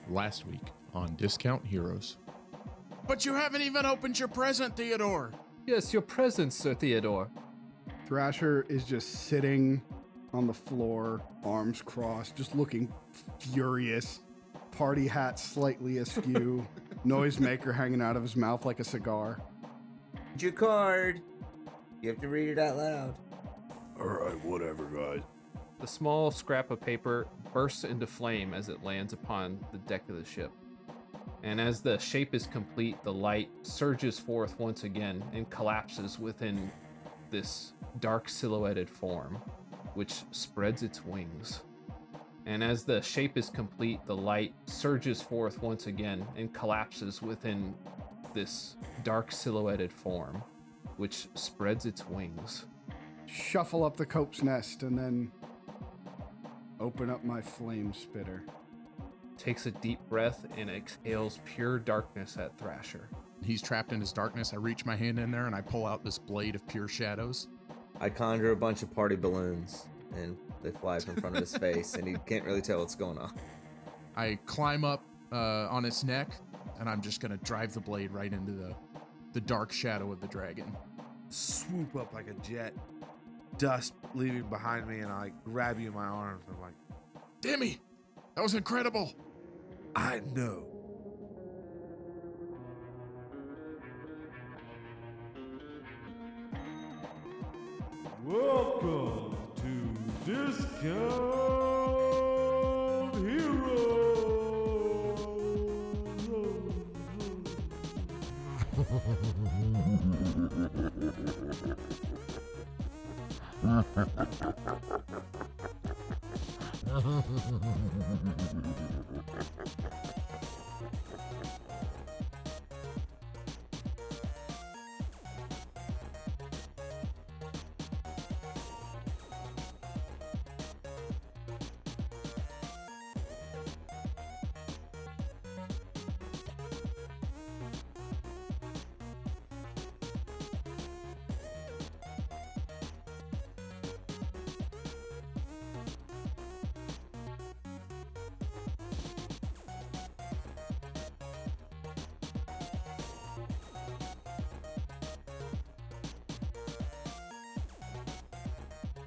last week on Discount Heroes. But you haven't even opened your present, Theodore. Yes, your present, Sir Theodore. Thrasher is just sitting on the floor, arms crossed, just looking furious. Party hat slightly askew. Noisemaker hanging out of his mouth like a cigar. Your card. You have to read it out loud. Alright, whatever, guys. The small scrap of paper bursts into flame as it lands upon the deck of the ship. And as the shape is complete, the light surges forth once again and collapses within this dark silhouetted form, which spreads its wings. And as the shape is complete, the light surges forth once again and collapses within this dark silhouetted form, which spreads its wings. Shuffle up the cope's nest and then open up my flame spitter. Takes a deep breath and exhales pure darkness at Thrasher. He's trapped in his darkness. I reach my hand in there and I pull out this blade of pure shadows. I conjure a bunch of party balloons, and they fly up in front of his face, and he can't really tell what's going on. I climb up on its neck, and I'm just going to drive the blade right into the dark shadow of the dragon. Swoop up like a jet, dust leaving behind me, and I grab you in my arms. I'm like, Demi, that was incredible. I know. Welcome to Discount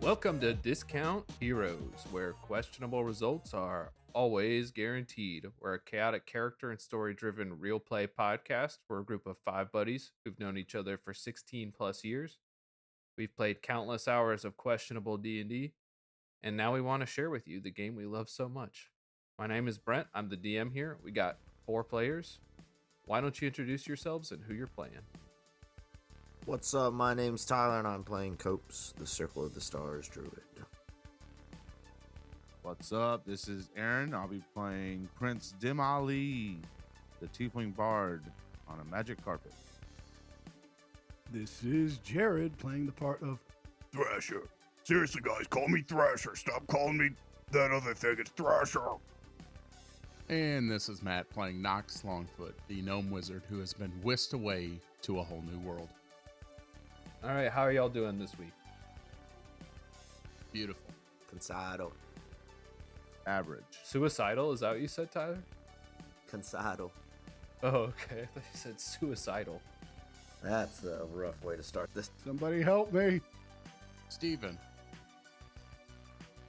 Welcome to Discount Heroes, where questionable results are always guaranteed. We're a chaotic character and story-driven real play podcast. We're a group of 5 buddies who've known each other for 16 plus years. We've played countless hours of questionable D&D, and now we want to share with you the game we love so much. My name is Brent. I'm the DM here. We got 4 players. Why don't you introduce yourselves and who you're playing? What's up? My name's Tyler, and I'm playing Copes, the Circle of the Stars Druid. What's up? This is Aaron. I'll be playing Prince Dim Ali, the Tiefling Bard, on a magic carpet. This is Jared playing the part of Thrasher. Seriously, guys, call me Thrasher. Stop calling me that other thing. It's Thrasher. And this is Matt playing Nox Longfoot, the gnome wizard who has been whisked away to a whole new world. All right, how are y'all doing this week? Beautiful. Cansado. Average. Suicidal? Is that what you said, Tyler? Cansado. Oh, okay. I thought you said suicidal. That's a rough way to start this. somebody help me. Steven.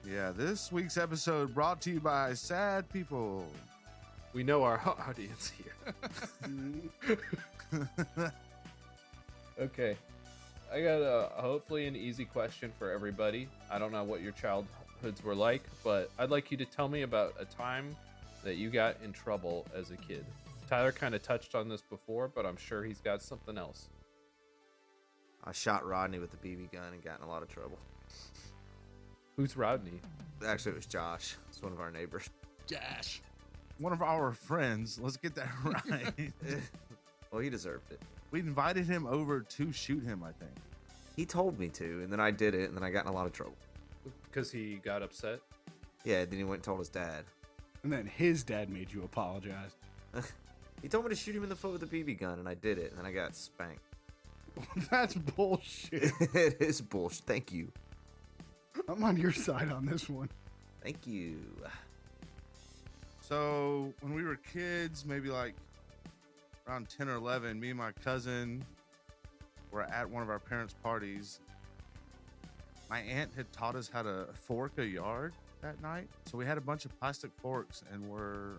Yeah, this week's episode brought to you by Sad People. We know our audience here. Okay. I got hopefully an easy question for everybody. I don't know what your childhoods were like, but I'd like you to tell me about a time that you got in trouble as a kid. Tyler kind of touched on this before, but I'm sure he's got something else. I shot Rodney with a BB gun and got in a lot of trouble. Who's Rodney? Actually, it was Josh. It's one of our neighbors. Dash. One of our friends. Let's get that right. Well, he deserved it. We invited him over to shoot him, I think. He told me to, and then I did it, and then I got in a lot of trouble. Because he got upset? Yeah, then he went and told his dad. And then his dad made you apologize. He told me to shoot him in the foot with a BB gun, and I did it, and then I got spanked. That's bullshit. It is bullshit. Thank you. I'm on your side on this one. Thank you. So when we were kids, maybe like around 10 or 11, me and my cousin were at one of our parents' parties. My aunt had taught us how to fork a yard that night. So we had a bunch of plastic forks and we're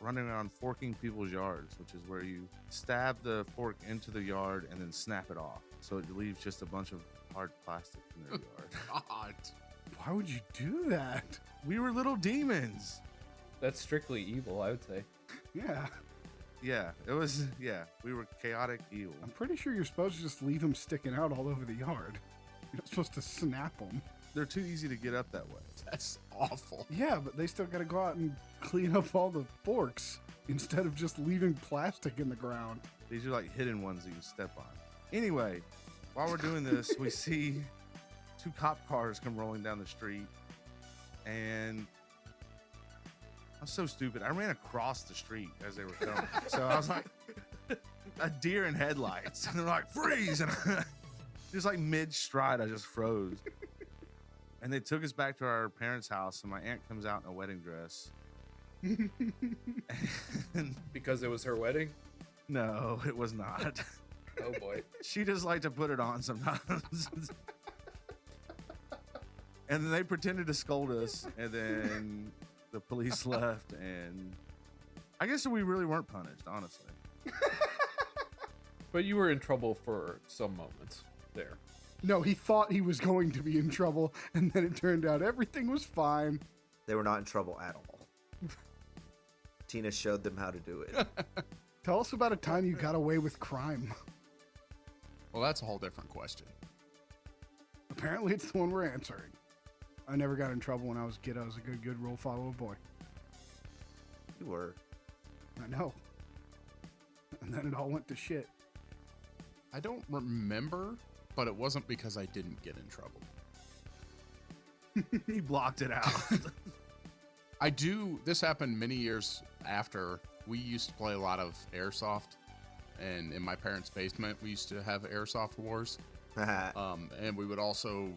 running around forking people's yards, which is where you stab the fork into the yard and then snap it off. So it leaves just a bunch of hard plastic in their yard. God. Why would you do that? We were little demons. That's strictly evil, I would say. Yeah, Yeah, it was, we were chaotic evil. I'm pretty sure you're supposed to just leave them sticking out all over the yard. You're not supposed to snap them. They're too easy to get up that way. That's awful. Yeah, but they still got to go out and clean up all the forks instead of just leaving plastic in the ground. These are like hidden ones that you step on. Anyway, while we're doing this, we see 2 cop cars come rolling down the street, and I'm so stupid. I ran across the street as they were coming. So I was like a deer in headlights, and they're like, freeze! And just like mid-stride, I just froze. And they took us back to our parents' house, and my aunt comes out in a wedding dress. And Because it was her wedding? no, it was not. Oh boy. She just liked to put it on sometimes. And then they pretended to scold us, and then the police left, and I guess we really weren't punished, honestly. But you were in trouble for some moments there. No, he thought he was going to be in trouble, and then it turned out everything was fine. They were not in trouble at all. Tina showed them how to do it. Tell us about a time you got away with crime. Well, that's a whole different question. Apparently, it's the one we're answering. I never got in trouble when I was a kid. I was a good rule follower boy. You were. I know. And then it all went to shit. I don't remember, but it wasn't because I didn't get in trouble. He blocked it out. I do. This happened many years after. We used to play a lot of airsoft, and in my parents' basement, we used to have airsoft wars. And we would also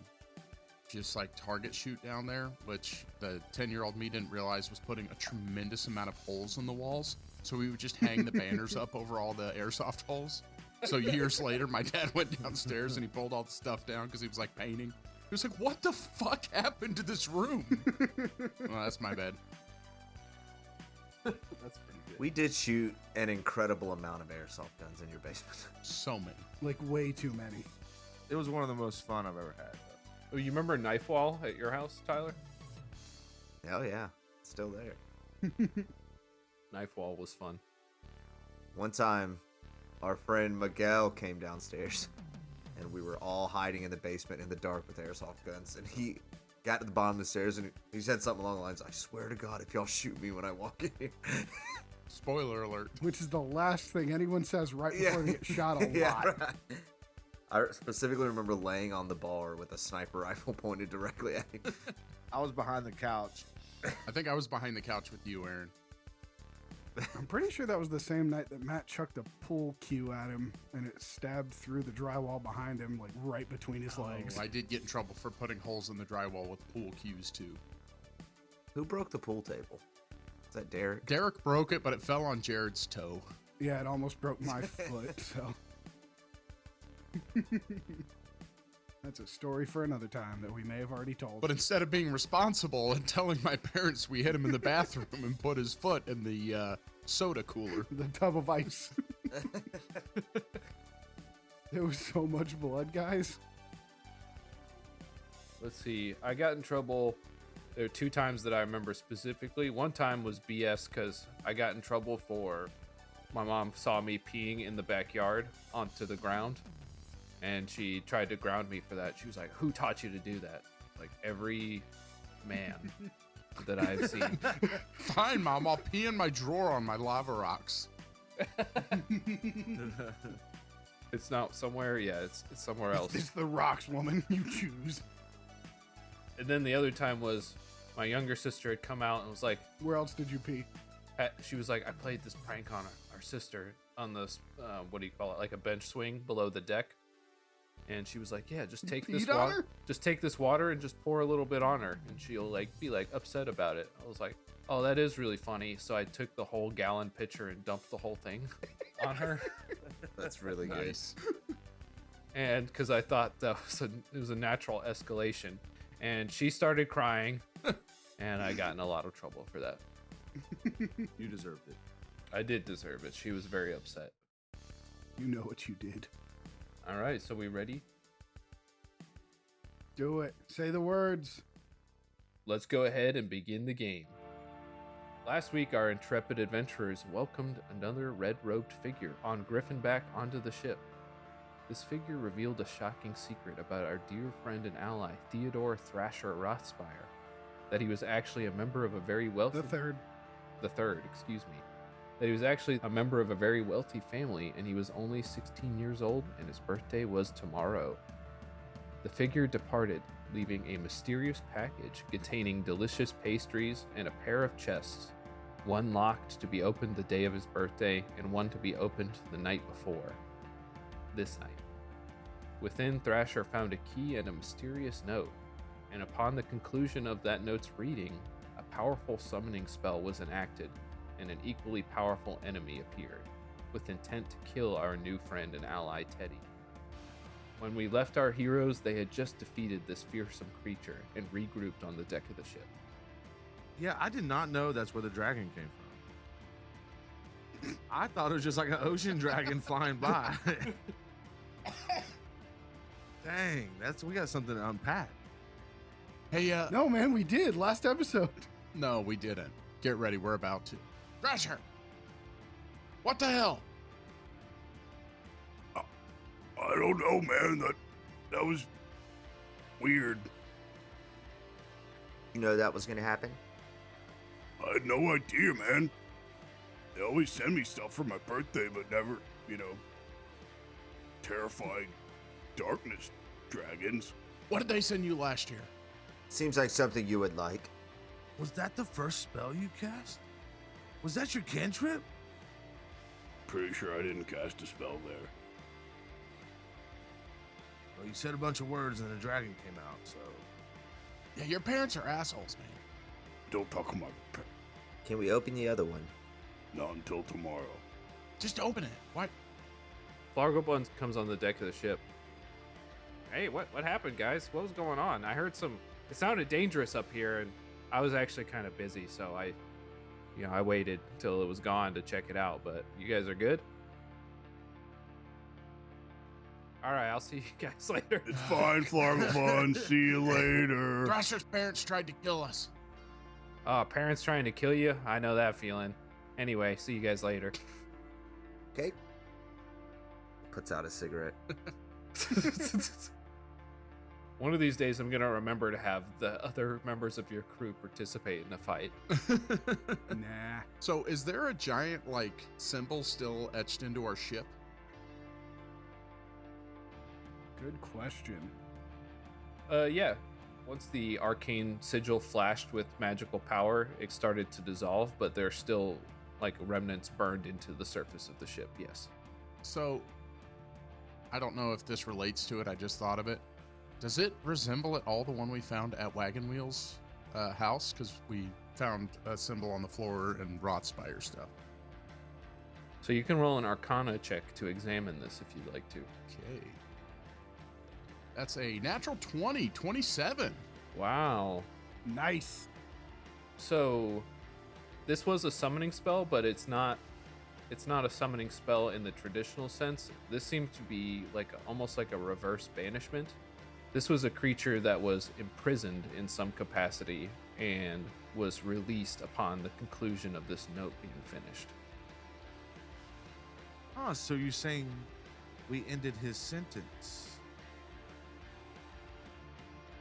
just like target shoot down there, which the 10-year-old me didn't realize was putting a tremendous amount of holes in the walls. So we would just hang the banners up over all the airsoft holes. So years later, my dad went downstairs and he pulled all the stuff down because he was like painting. He was like, what the fuck happened to this room? Well, that's my bad. That's pretty good. We did shoot an incredible amount of airsoft guns in your basement. So many. Like, way too many. It was one of the most fun I've ever had. Oh, you remember Knife Wall at your house, Tyler? Hell yeah. It's still there. Knife Wall was fun. One time, our friend Miguel came downstairs, and we were all hiding in the basement in the dark with airsoft guns. And he got to the bottom of the stairs, and he said something along the lines, I swear to God, if y'all shoot me when I walk in here. Spoiler alert. Which is the last thing anyone says right before they get shot a lot. Right. I specifically remember laying on the bar with a sniper rifle pointed directly at me. I was behind the couch. I think I was behind the couch with you, Aaron. I'm pretty sure that was the same night that Matt chucked a pool cue at him and it stabbed through the drywall behind him, like right between his legs. I did get in trouble for putting holes in the drywall with pool cues too. Who broke the pool table? Is that Derek? Derek broke it, but it fell on Jared's toe. Yeah, it almost broke my foot, so. That's a story for another time that we may have already told. But instead of being responsible and telling my parents, we hid him in the bathroom and put his foot in the soda cooler. The tub of ice. There was so much blood, guys. Let's see. I got in trouble. There are 2 times that I remember specifically. One time was BS because I got in trouble for my mom saw me peeing in the backyard onto the ground. And she tried to ground me for that. She was like, who taught you to do that? Like every man that I've seen. Fine, Mom, I'll pee in my drawer on my lava rocks. It's not somewhere. Yeah, it's somewhere else. It's the rocks, woman. You choose. And then the other time was my younger sister had come out and was like, Where else did you pee? she was like, I played this prank on our sister on this, what do you call it? Like a bench swing below the deck. And she was like, yeah, just take this Peed on water. her? Just take this water and just pour a little bit on her. And she'll like be like upset about it. I was like, Oh, that is really funny. So I took the whole gallon pitcher and dumped the whole thing on her. That's really Nice. And because I thought it was a natural escalation. And she started crying. And I got in a lot of trouble for that. You deserved it. I did deserve it. She was very upset. You know what you did. All right, so we ready? Do it. Say the words. Let's go ahead and begin the game. Last week, our intrepid adventurers welcomed another red-robed figure on Griffinback onto the ship. This figure revealed a shocking secret about our dear friend and ally, Theodore Thrasher Rothspire, that he was actually a member of a very wealthy... The third, excuse me. That he was actually a member of a very wealthy family, and he was only 16 years old, and his birthday was tomorrow. The figure departed, leaving a mysterious package containing delicious pastries and a pair of chests, one locked to be opened the day of his birthday, and one to be opened the night before. This night. Within, Thrasher found a key and a mysterious note, and upon the conclusion of that note's reading, a powerful summoning spell was enacted, and an equally powerful enemy appeared, with intent to kill our new friend and ally Teddy. When we left our heroes, they had just defeated this fearsome creature and regrouped on the deck of the ship. Yeah, I did not know that's where the dragon came from. I thought it was just like an ocean dragon flying by. Dang, we got something to unpack. Hey, No, man, we did last episode. no, we didn't. Get ready, we're about to. Thrasher! What the hell? I don't know, man. That was weird. You know that was gonna happen? I had no idea, man. They always send me stuff for my birthday, but never, terrifying darkness dragons. What did they send you last year? Seems like something you would like. Was that the first spell you cast? Was that your cantrip? Pretty sure I didn't cast a spell there. Well, you said a bunch of words and the dragon came out, so... Yeah, your parents are assholes, man. Don't talk about it. Can we open the other one? Not until tomorrow. Just open it. What? Flargobun comes on the deck of the ship. Hey, what happened, guys? What was going on? I heard it sounded dangerous up here, and I was actually kind of busy, so I waited till it was gone to check it out, but you guys are good? All right, I'll see you guys later. It's fine, Flargobun. See you later. Thrasher's parents tried to kill us. Oh, parents trying to kill you? I know that feeling. Anyway, see you guys later. Okay. Puts out a cigarette. One of these days, I'm going to remember to have the other members of your crew participate in a fight. Nah. So, is there a giant, symbol still etched into our ship? Good question. Yeah. Once the arcane sigil flashed with magical power, it started to dissolve, but there's still, remnants burned into the surface of the ship, yes. So, I don't know if this relates to it, I just thought of it. Does it resemble at all the one we found at Wagon Wheel's house? Because we found a symbol on the floor and Rothspire stuff. So you can roll an Arcana check to examine this if you'd like to. Okay. That's a natural 20, 27. Wow. Nice. So this was a summoning spell, but it's not a summoning spell in the traditional sense. This seemed to be almost like a reverse banishment. This was a creature that was imprisoned in some capacity and was released upon the conclusion of this note being finished. Ah, so you're saying we ended his sentence?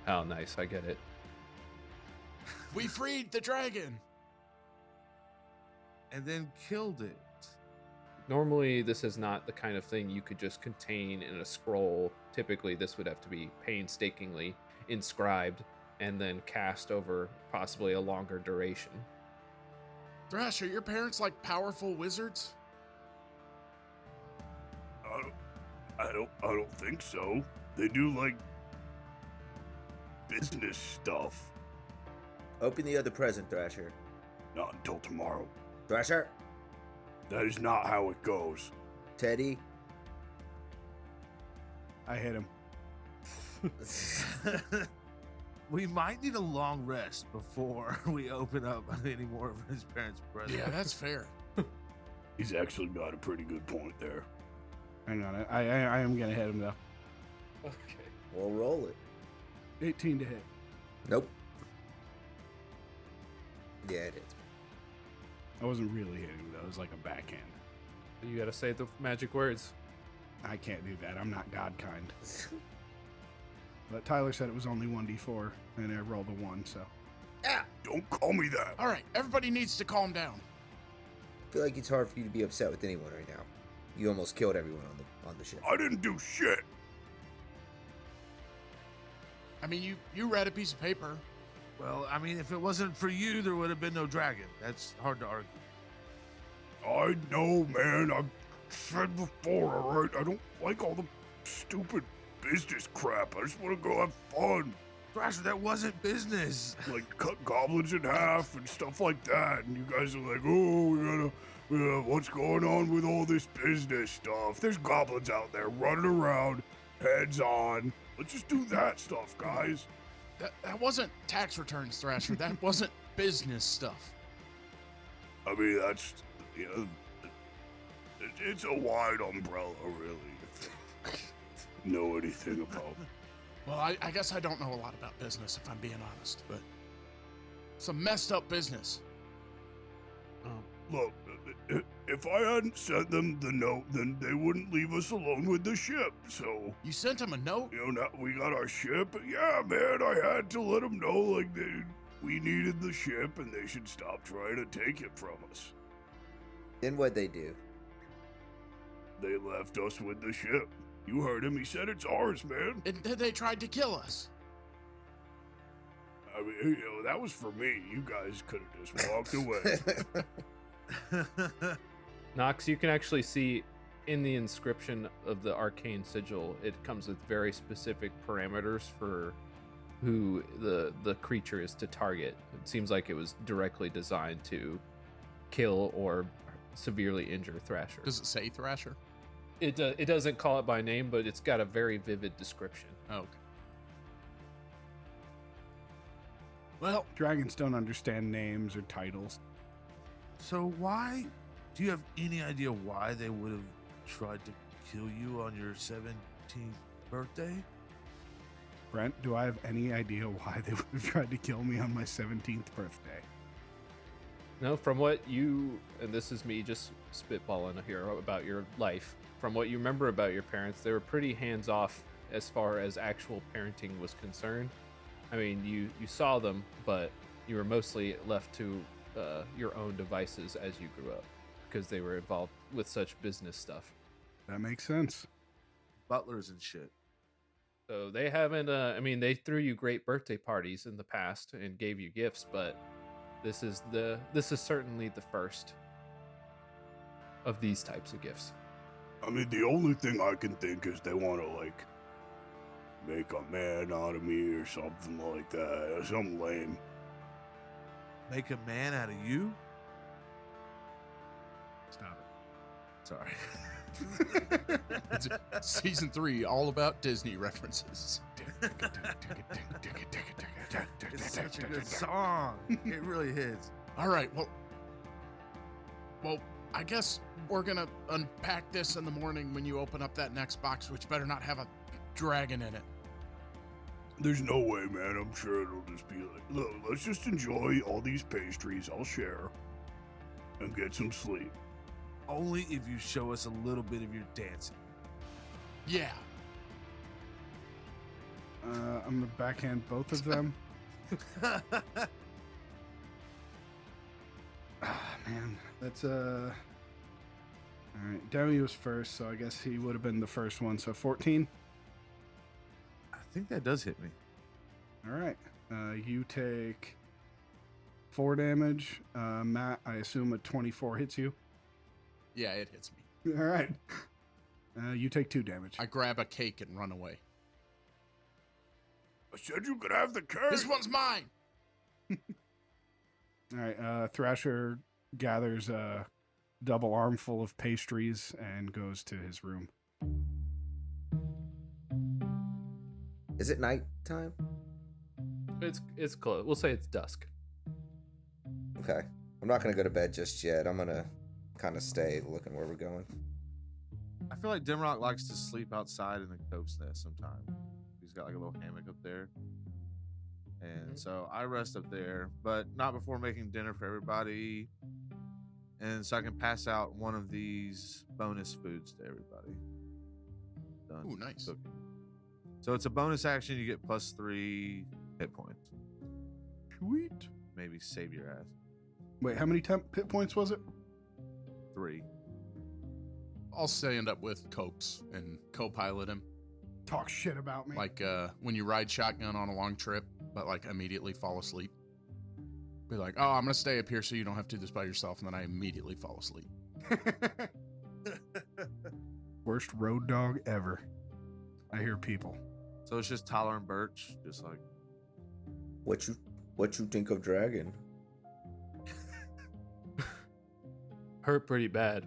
Oh, nice. I get it. We freed the dragon. And then killed it. Normally, this is not the kind of thing you could just contain in a scroll. Typically, this would have to be painstakingly inscribed and then cast over possibly a longer duration. Thrasher, your parents powerful wizards? I don't think so. They do business stuff. Open the other present, Thrasher. Not until tomorrow. Thrasher, That is not how it goes. Teddy. I hit him. We might need a long rest before we open up any more of his parents' presents. Yeah, that's fair. He's actually got a pretty good point there. Hang on. I am going to hit him, though. Okay. We'll roll it. 18 to hit. Nope. Yeah, it is. I wasn't really hitting him, though. It was like a backhand. You gotta say the magic words. I can't do that. I'm not God kind. But Tyler said it was only 1d4, and I rolled a 1, so. Yeah. Don't call me that. All right, everybody needs to calm down. I feel like it's hard for you to be upset with anyone right now. You almost killed everyone on the ship. I didn't do shit. I mean, you read a piece of paper. Well, I mean, if it wasn't for you, there would have been no dragon. That's hard to argue. I know, man. I've said before, all right? I don't like all the stupid business crap. I just want to go have fun. Thrasher, that wasn't business. Like cut goblins in half and stuff like that. And you guys are like, oh, we gotta, what's going on with all this business stuff? There's goblins out there running around, heads on. Let's just do that stuff, guys. That wasn't tax returns, Thrasher. That wasn't business stuff. I mean, that's, you know, it's a wide umbrella, really. If you know anything about. Well, I guess I don't know a lot about business, if I'm being honest, but some messed up business. Look, if I hadn't sent them the note, then they wouldn't leave us alone with the ship. So, You sent him a note? you know, now we got our ship. Yeah, man, I had to let them know, like, we needed the ship and they should stop trying to take it from us. Then what'd they do? They left us with the ship. You heard him. He said it's ours, man. And they tried to kill us. I mean, you know, that was for me. You guys could have just walked away. Nox, you can actually see in the inscription of the arcane sigil, it comes with very specific parameters for who the creature is to target. It seems like it was directly designed to kill or severely injure Thrasher. Does it say Thrasher? It doesn't call it by name, but it's got a very vivid description. Oh, okay. Well, Dragons don't understand names or titles. So why? Do you have any idea why they would have tried to kill you on your 17th birthday? Brent, do I have any idea why they would have tried to kill me on my 17th birthday? No, from what you, and this is me just spitballing here about your life, from what you remember about your parents, they were pretty hands-off as far as actual parenting was concerned. I mean, you saw them, but you were mostly left to your own devices as you grew up because they were involved with such business stuff. That makes sense. Butlers and shit. So they haven't, I mean, they threw you great birthday parties in the past and gave you gifts, but this is certainly the first of these types of gifts. I mean, the only thing I can think is they want to, like, make a man out of me or something like that. Or something lame. Make a man out of you? Stop Sorry. It's season 3, all about Disney references. It's such a good song. It really hits. all right, well, I guess we're gonna unpack this in the morning when you open up that next box, which better not have a dragon in it. There's no way, man. I'm sure it'll just be like, look, let's just enjoy all these pastries. I'll share and get some sleep. Only if you show us a little bit of your dancing. Yeah. I'm gonna backhand both of them. Man, that's all right, Demi was first, so I guess he would have been the first one. So 14. I think that does hit me. All right. You take 4 damage. Matt, I assume a 24 hits you. Yeah, it hits me. All right. You take 2 damage. I grab a cake and run away. I said you could have the cake. This one's mine. All right. Thrasher gathers a double armful of pastries and goes to his room. Is it night time? It's close. We'll say it's dusk. Okay. I'm not going to go to bed just yet. I'm going to kind of stay looking where we're going. I feel like Dimrock likes to sleep outside in the cope's nest sometime. He's got like a little hammock up there. And so I rest up there, but not before making dinner for everybody. And so I can pass out one of these bonus foods to everybody. Done. Ooh, nice. Cooking. So it's a bonus action. You get +3 hit points. Sweet. Maybe save your ass. Wait, how many hit points was it? 3. I'll stand up with Copes and co-pilot him. Talk shit about me. Like when you ride shotgun on a long trip, but like immediately fall asleep. Be like, oh, I'm going to stay up here so you don't have to do this by yourself. And then I immediately fall asleep. Worst road dog ever. I hear people. So it's just Tyler and Birch, just like, What you think of Dragon? Hurt pretty bad.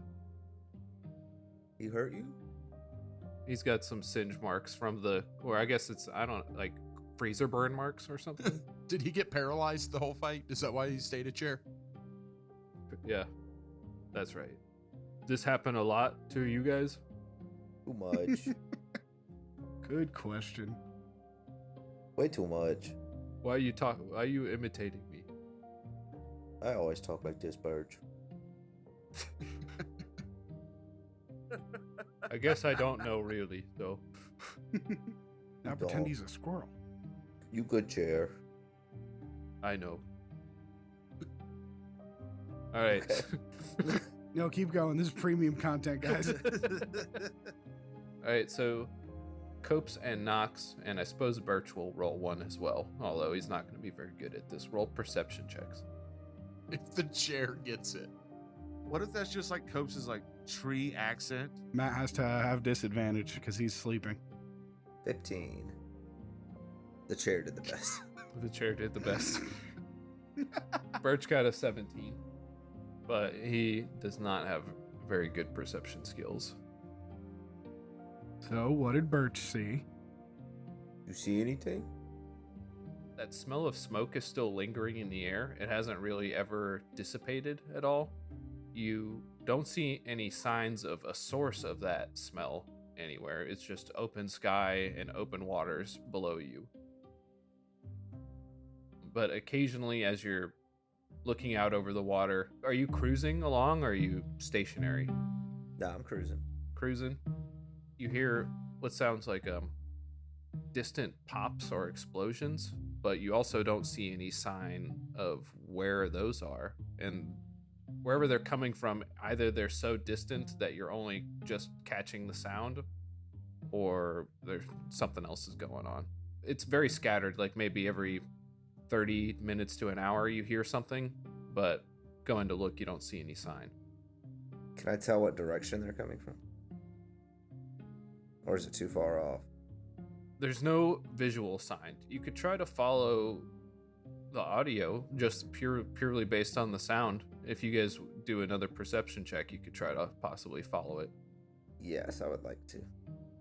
He hurt you? He's got some singe marks from or I guess it's, I don't like freezer burn marks or something. Did he get paralyzed the whole fight? Is that why he stayed a chair? Yeah, that's right. This happened a lot to you guys? Too much. Good question. Way too much. Why are you imitating me? I always talk like this, Birch. I guess I don't know really, though. Now pretend he's a squirrel. You good chair. I know. All right. Okay. No, keep going. This is premium content, guys. All right, so Copes and Knox, and I suppose Birch will roll one as well, although he's not going to be very good at this. Roll perception checks. If the chair gets it. what if that's just like Copes' like tree accent? Matt has to have disadvantage because he's sleeping. 15. The chair did the best. The chair did the best. Birch got a 17, but he does not have very good perception skills. So, what did Birch see? You see anything? That smell of smoke is still lingering in the air. It hasn't really ever dissipated at all. You don't see any signs of a source of that smell anywhere. It's just open sky and open waters below you. But occasionally, as you're looking out over the water, are you cruising along or are you stationary? Nah, I'm cruising. Cruising. You hear what sounds like distant pops or explosions, but you also don't see any sign of where those are. And wherever they're coming from, either they're so distant that you're only just catching the sound, or there's something else is going on. It's very scattered, like maybe every 30 minutes to an hour you hear something, but going to look, you don't see any sign. Can I tell what direction they're coming from? Or is it too far off? There's no visual sign. You could try to follow the audio just purely based on the sound. If you guys do another perception check, you could try to possibly follow it. Yes, I would like to.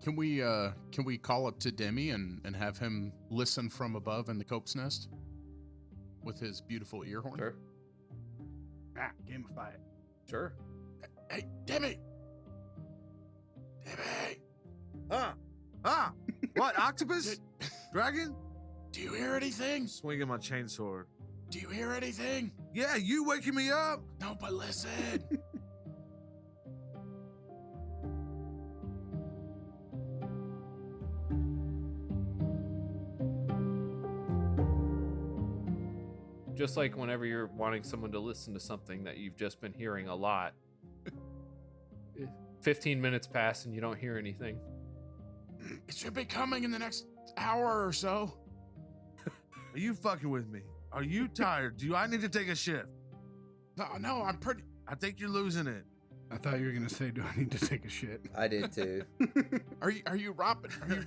Can we call up to Demi and have him listen from above in the Cope's nest with his beautiful ear horn? Sure. Gamify it. Sure. Hey, Demi! Demi! What? Octopus? Dragon? Do you hear anything? Swinging my chainsword. Do you hear anything? Yeah, you waking me up? No, but listen. Just like whenever you're wanting someone to listen to something that you've just been hearing a lot, 15 minutes pass and you don't hear anything. It should be coming in the next hour or so. Are you fucking with me? Are you tired? Do I need to take a shift? No, I'm pretty. I think you're losing it. I thought you were gonna say, "Do I need to take a shit?" I did too. Are you ropping? Are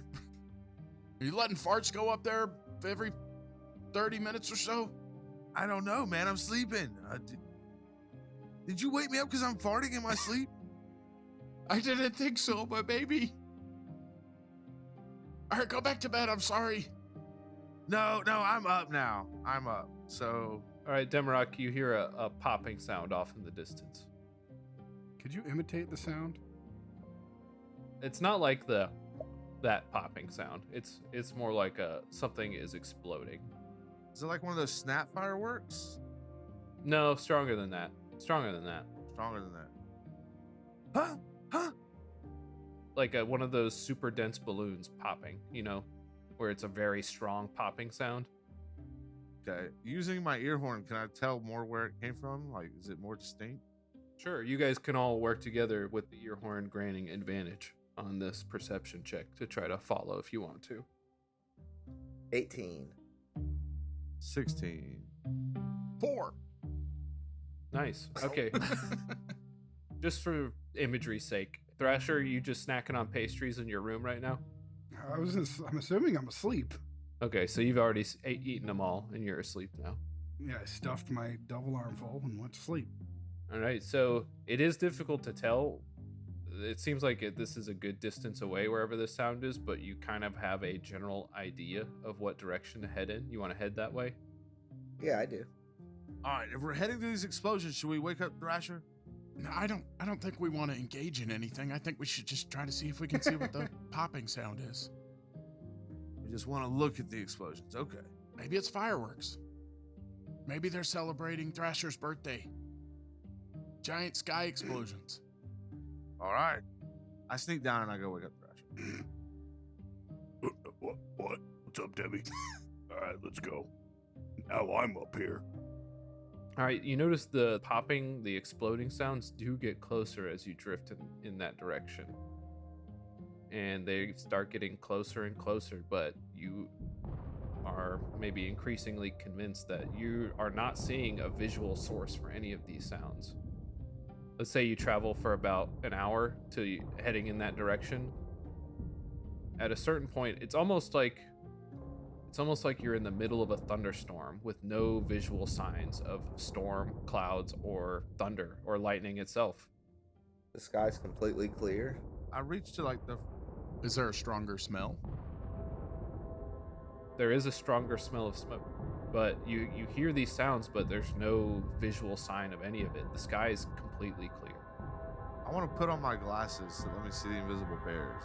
you letting farts go up there every 30 minutes or so? I don't know, man. I'm sleeping. Did you wake me up because I'm farting in my sleep? I didn't think so, my baby. All right, go back to bed. I'm sorry. No, I'm up now. I'm up. So, All right, Demarok, you hear a popping sound off in the distance. Could you imitate the sound? It's not like that popping sound. It's more like something is exploding. is it like one of those snap fireworks? No, stronger than that. Stronger than that. Stronger than that. Huh? Huh? Like one of those super dense balloons popping, where it's a very strong popping sound. Okay. Using my ear horn, can I tell more where it came from? Like, is it more distinct? Sure, you guys can all work together with the ear horn granting advantage on this perception check to try to follow if you want to. 18. 16. 4. Nice. Okay. Just for imagery's sake, Thrasher, you just snacking on pastries in your room right now? I'm assuming I'm asleep. Okay, so you've already eaten them all and you're asleep now. Yeah, I stuffed my double armful and went to sleep. All right, so it is difficult to tell. It seems like this is a good distance away wherever this sound is, but you kind of have a general idea of what direction to head in. You want to head that way? Yeah, I do. All right, if we're heading to these explosions, should we wake up Thrasher? No, I don't think we want to engage in anything. I think we should just try to see if we can see what the popping sound is. We just want to look at the explosions. Okay. Maybe it's fireworks. Maybe they're celebrating Thrasher's birthday. Giant sky explosions. All right. I sneak down and I go wake up Thrasher. What? What's up, Debbie? All right, let's go. Now I'm up here. All right, you notice the popping, the exploding sounds do get closer as you drift in that direction. And they start getting closer and closer, but you are maybe increasingly convinced that you are not seeing a visual source for any of these sounds. Let's say you travel for about an hour to heading in that direction. At a certain point, it's almost like you're in the middle of a thunderstorm with no visual signs of storm, clouds, or thunder, or lightning itself. The sky's completely clear. I reach to like the... Is there a stronger smell? There is a stronger smell of smoke, but you hear these sounds, but there's no visual sign of any of it. The sky is completely clear. I want to put on my glasses so let me see the invisible bears.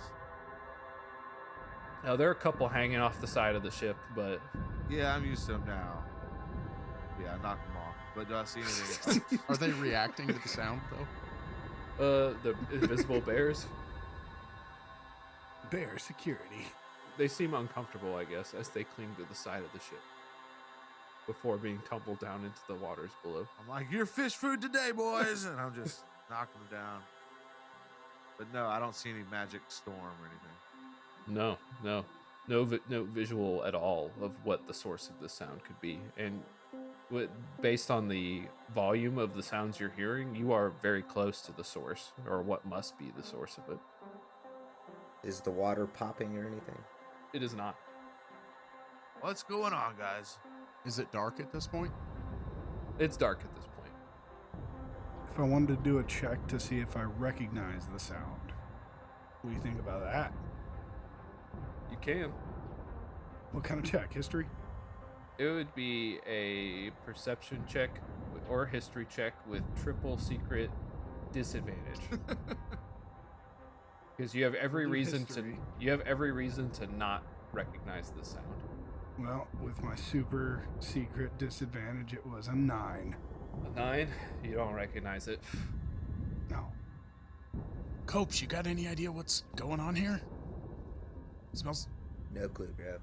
Now, there are a couple hanging off the side of the ship, but... Yeah, I'm used to them now. Yeah, I knocked them off. But do I see anything? Are they reacting to the sound, though? The invisible bears, Bear security. they seem uncomfortable, I guess, as they cling to the side of the ship before being tumbled down into the waters below. I'm like, you're fish food today, boys! And I'm just knocking them down. But no, I don't see any magic storm or anything. No visual at all of what the source of the sound could be. And based on the volume of the sounds you're hearing, you are very close to the source, or what must be the source of it. Is the water popping or anything? It is not. What's going on, guys? Is it dark at this point? It's dark at this point. If I wanted to do a check to see if I recognize the sound, what do you think about that? You can. What kind of check? History? It would be a perception check or history check with triple secret disadvantage. Because you have every We'll do reason history. to not recognize the sound. Well, with my super secret disadvantage, it was a 9. A 9, you don't recognize it. No. Copes, you got any idea what's going on here? It smells No clue, bro.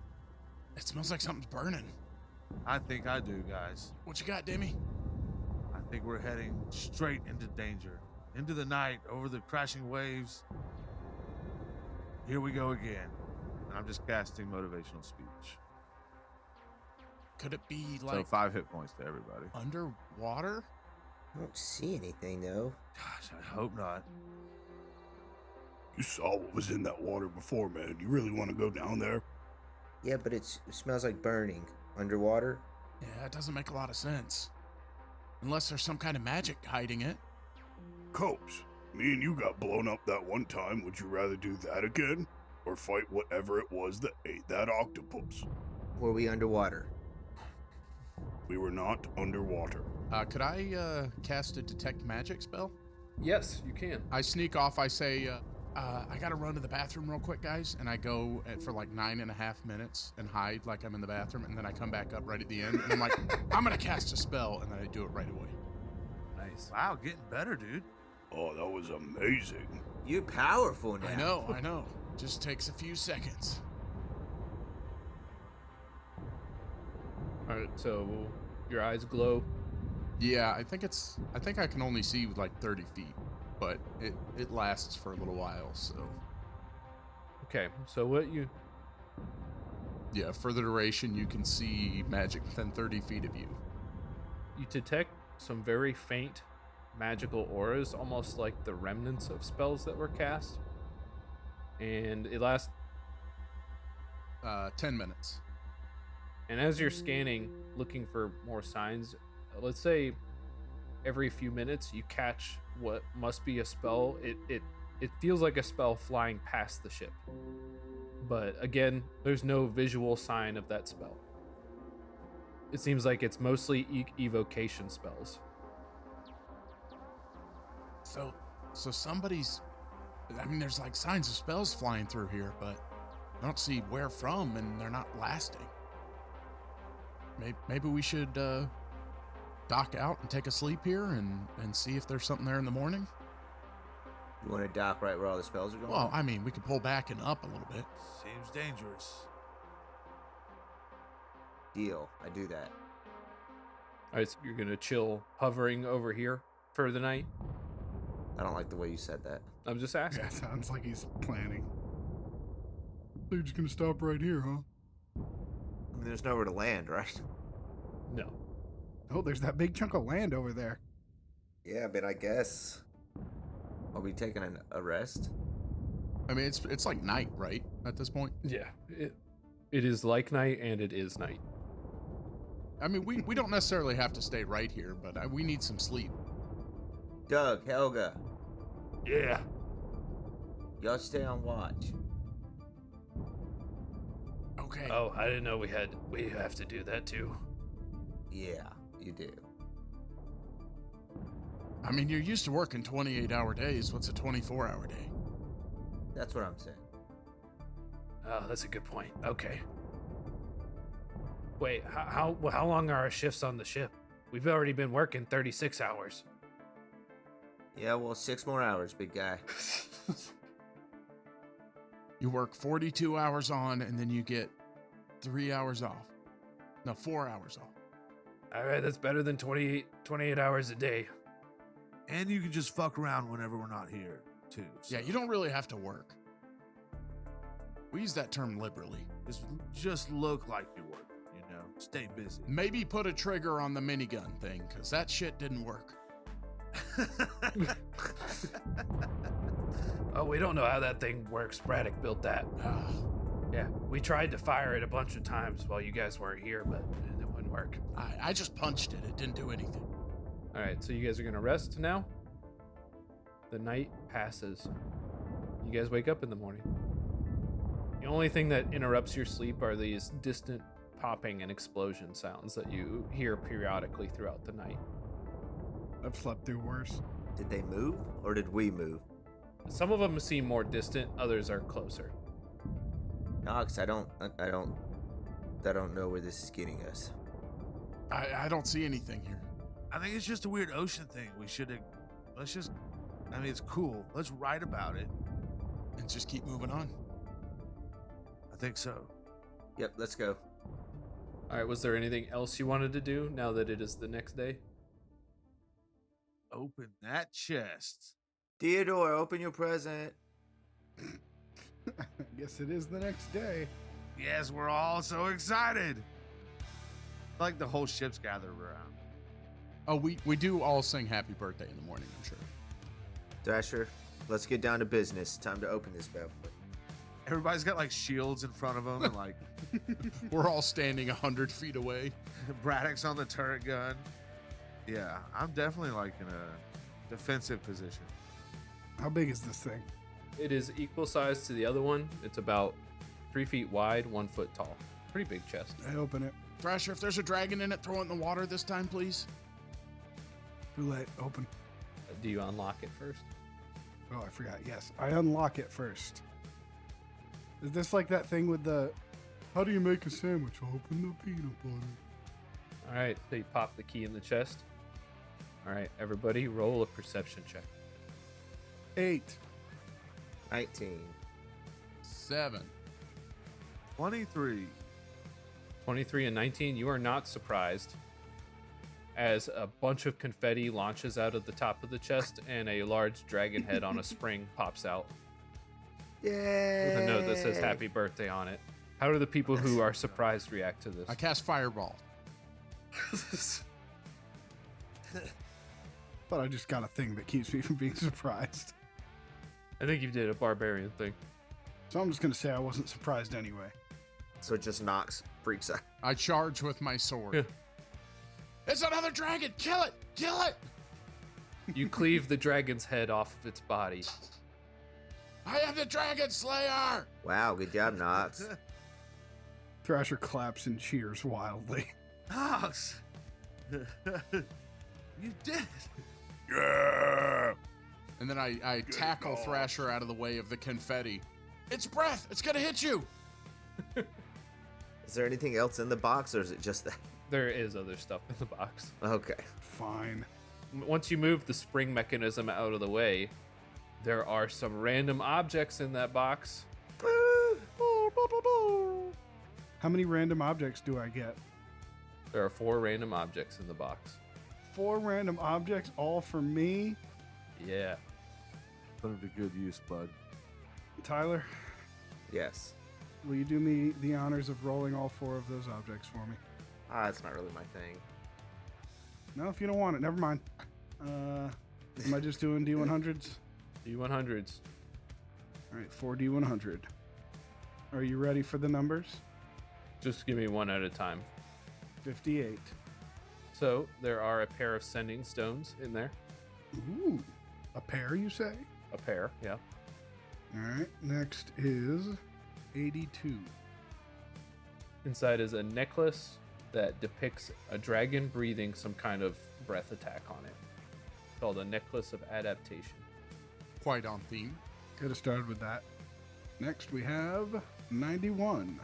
like something's burning. I think I do, guys. What you got, Demi? I think we're heading straight into danger. Into the night, over the crashing waves. Here we go again. And I'm just casting motivational speech. Could it be So like 5 hit points to everybody. underwater? I don't see anything, though. Gosh, I hope not. You saw what was in that water before, man. You really want to go down there? Yeah, but it smells like burning. Underwater? Yeah, it doesn't make a lot of sense. Unless there's some kind of magic hiding it. Copes, me and you got blown up that one time. Would you rather do that again? Or fight whatever it was that ate that octopus? Were we underwater? We were not underwater. Could I cast a detect magic spell? Yes, you can. I sneak off. I say, I gotta run to the bathroom real quick, guys. and I go for like 9.5 minutes and hide like I'm in the bathroom, and then I come back up right at the end, and I'm like, I'm gonna cast a spell, and then I do it right away. Nice. Wow, getting better, dude. Oh, that was amazing. You're powerful now. I know. Just takes a few seconds. All right, so your eyes glow. Yeah, I think I can only see like 30 feet, but it lasts for a little while. So Okay, so yeah, for the duration, you can see magic within 30 feet of you. you detect some very faint magical auras, almost like the remnants of spells that were cast, and it lasts. 10 minutes. And as you're scanning, looking for more signs, let's say every few minutes you catch what must be a spell. It feels like a spell flying past the ship, but again, there's no visual sign of that spell. It seems like it's mostly evocation spells. So somebody's... I mean, there's like signs of spells flying through here, but I don't see where from, and they're not lasting. Maybe we should dock out and take a sleep here and see if there's something there in the morning. You want to dock right where all the spells are going? Well, I mean, we could pull back and up a little bit. Seems dangerous. Deal. I do that. All right, so you're gonna chill hovering over here for the night? I don't like the way you said that. I'm just asking. Yeah, sounds like he's planning. They're just gonna stop right here, huh? I mean, there's nowhere to land, right? No. Oh, there's that big chunk of land over there. Yeah, but I guess. Are we taking a rest? I mean, it's like night, right? At this point. Yeah. It is like night and it is night. I mean, we don't necessarily have to stay right here, but we need some sleep. Doug, Helga, Yeah. y'all stay on watch. Okay. Oh, I didn't know we have to do that too. Yeah, you do. I mean, you're used to working 28-hour days. What's a 24-hour day? That's what I'm saying. Oh, that's a good point. Okay. Wait, how long are our shifts on the ship? We've already been working 36 hours. Yeah, well, 6 more hours, big guy. You work 42 hours on, and then you get 3 hours off. No, 4 hours off. All right, that's better than 28 hours a day. And you can just fuck around whenever we're not here, too. So Yeah, you don't really have to work. We use that term liberally. just look like you work, you know? Stay busy. Maybe put a trigger on the minigun thing, because that shit didn't work. Oh, we don't know how that thing works. Braddock built that. Ah, Yeah, we tried to fire it a bunch of times while you guys weren't here, but it wouldn't work. I just punched it. It didn't do anything. All right, so you guys are gonna rest now. The night passes. You guys wake up in the morning. The only thing that interrupts your sleep are these distant popping and explosion sounds that you hear periodically throughout the night. I've slept through worse. Did they move or did we move? Some of them seem more distant, others are closer. Knox, I don't know where this is getting us. I don't see anything here. I think it's just a weird ocean thing. I mean, it's cool. Let's write about it. And just keep moving on. I think so. Yep, let's go. All right, was there anything else you wanted to do now that it is the next day? Open that chest. Theodore, open your present. I guess it is the next day. Yes, we're all so excited. Like the whole ship's gathered around. Oh, we do all sing happy birthday in the morning, I'm sure. Thrasher, let's get down to business. Time to open this bad boy. Everybody's got like shields in front of them and like We're all standing 100 feet away. Braddock's on the turret gun. Yeah, I'm definitely like in a defensive position. How big is this thing? It is equal size to the other one. It's about 3 feet wide, 1 foot tall. Pretty big chest. I open it. Thrasher, if there's a dragon in it, throw it in the water this time, please. Too late. Open. Do you unlock it first? Oh, I forgot. Yes, I unlock it first. Is this like that thing with the, how do you make a sandwich? Open the peanut butter. All right, so you pop the key in the chest. All right, everybody roll a perception check. 8. 19. 7. 23. 23 and 19, you are not surprised as a bunch of confetti launches out of the top of the chest and a large dragon head on a spring pops out Yay! with a note that says happy birthday on it. How do the people who are surprised react to this? I cast Fireball. But I just got a thing that keeps me from being surprised. I think you did a barbarian thing. So I'm just going to say I wasn't surprised anyway. So it just knocks freaks out. I charge with my sword. Yeah. It's another dragon! Kill it! Kill it! You cleave the dragon's head off of its body. I am the Dragon Slayer! Wow, good job, Nox. Thrasher claps and cheers wildly. Nox! You did it! Yeah. And then I tackle God. Thrasher out of the way of the confetti. It's breath! It's gonna hit you! Is there anything else in the box, or is it just that? There is other stuff in the box. Okay. Fine. Once you move the spring mechanism out of the way, there are some random objects in that box. How many random objects do I get? There are 4 random objects in the box. 4 random objects, all for me. Yeah. Put it to good use, bud. Tyler, Yes. will you do me the honors of rolling all 4 of those objects for me? That's not really my thing. No, if you don't want it, never mind. Am I just doing D100s? D100s. All right, 4 D100. Are you ready for the numbers? Just give me one at a time. 58. So there are a pair of sending stones in there. Ooh, a pair, you say? A pair, yeah. All right, next is 82. Inside is a necklace that depicts a dragon breathing some kind of breath attack on it. Called a necklace of adaptation. Quite on theme. Could have started with that. Next we have 91.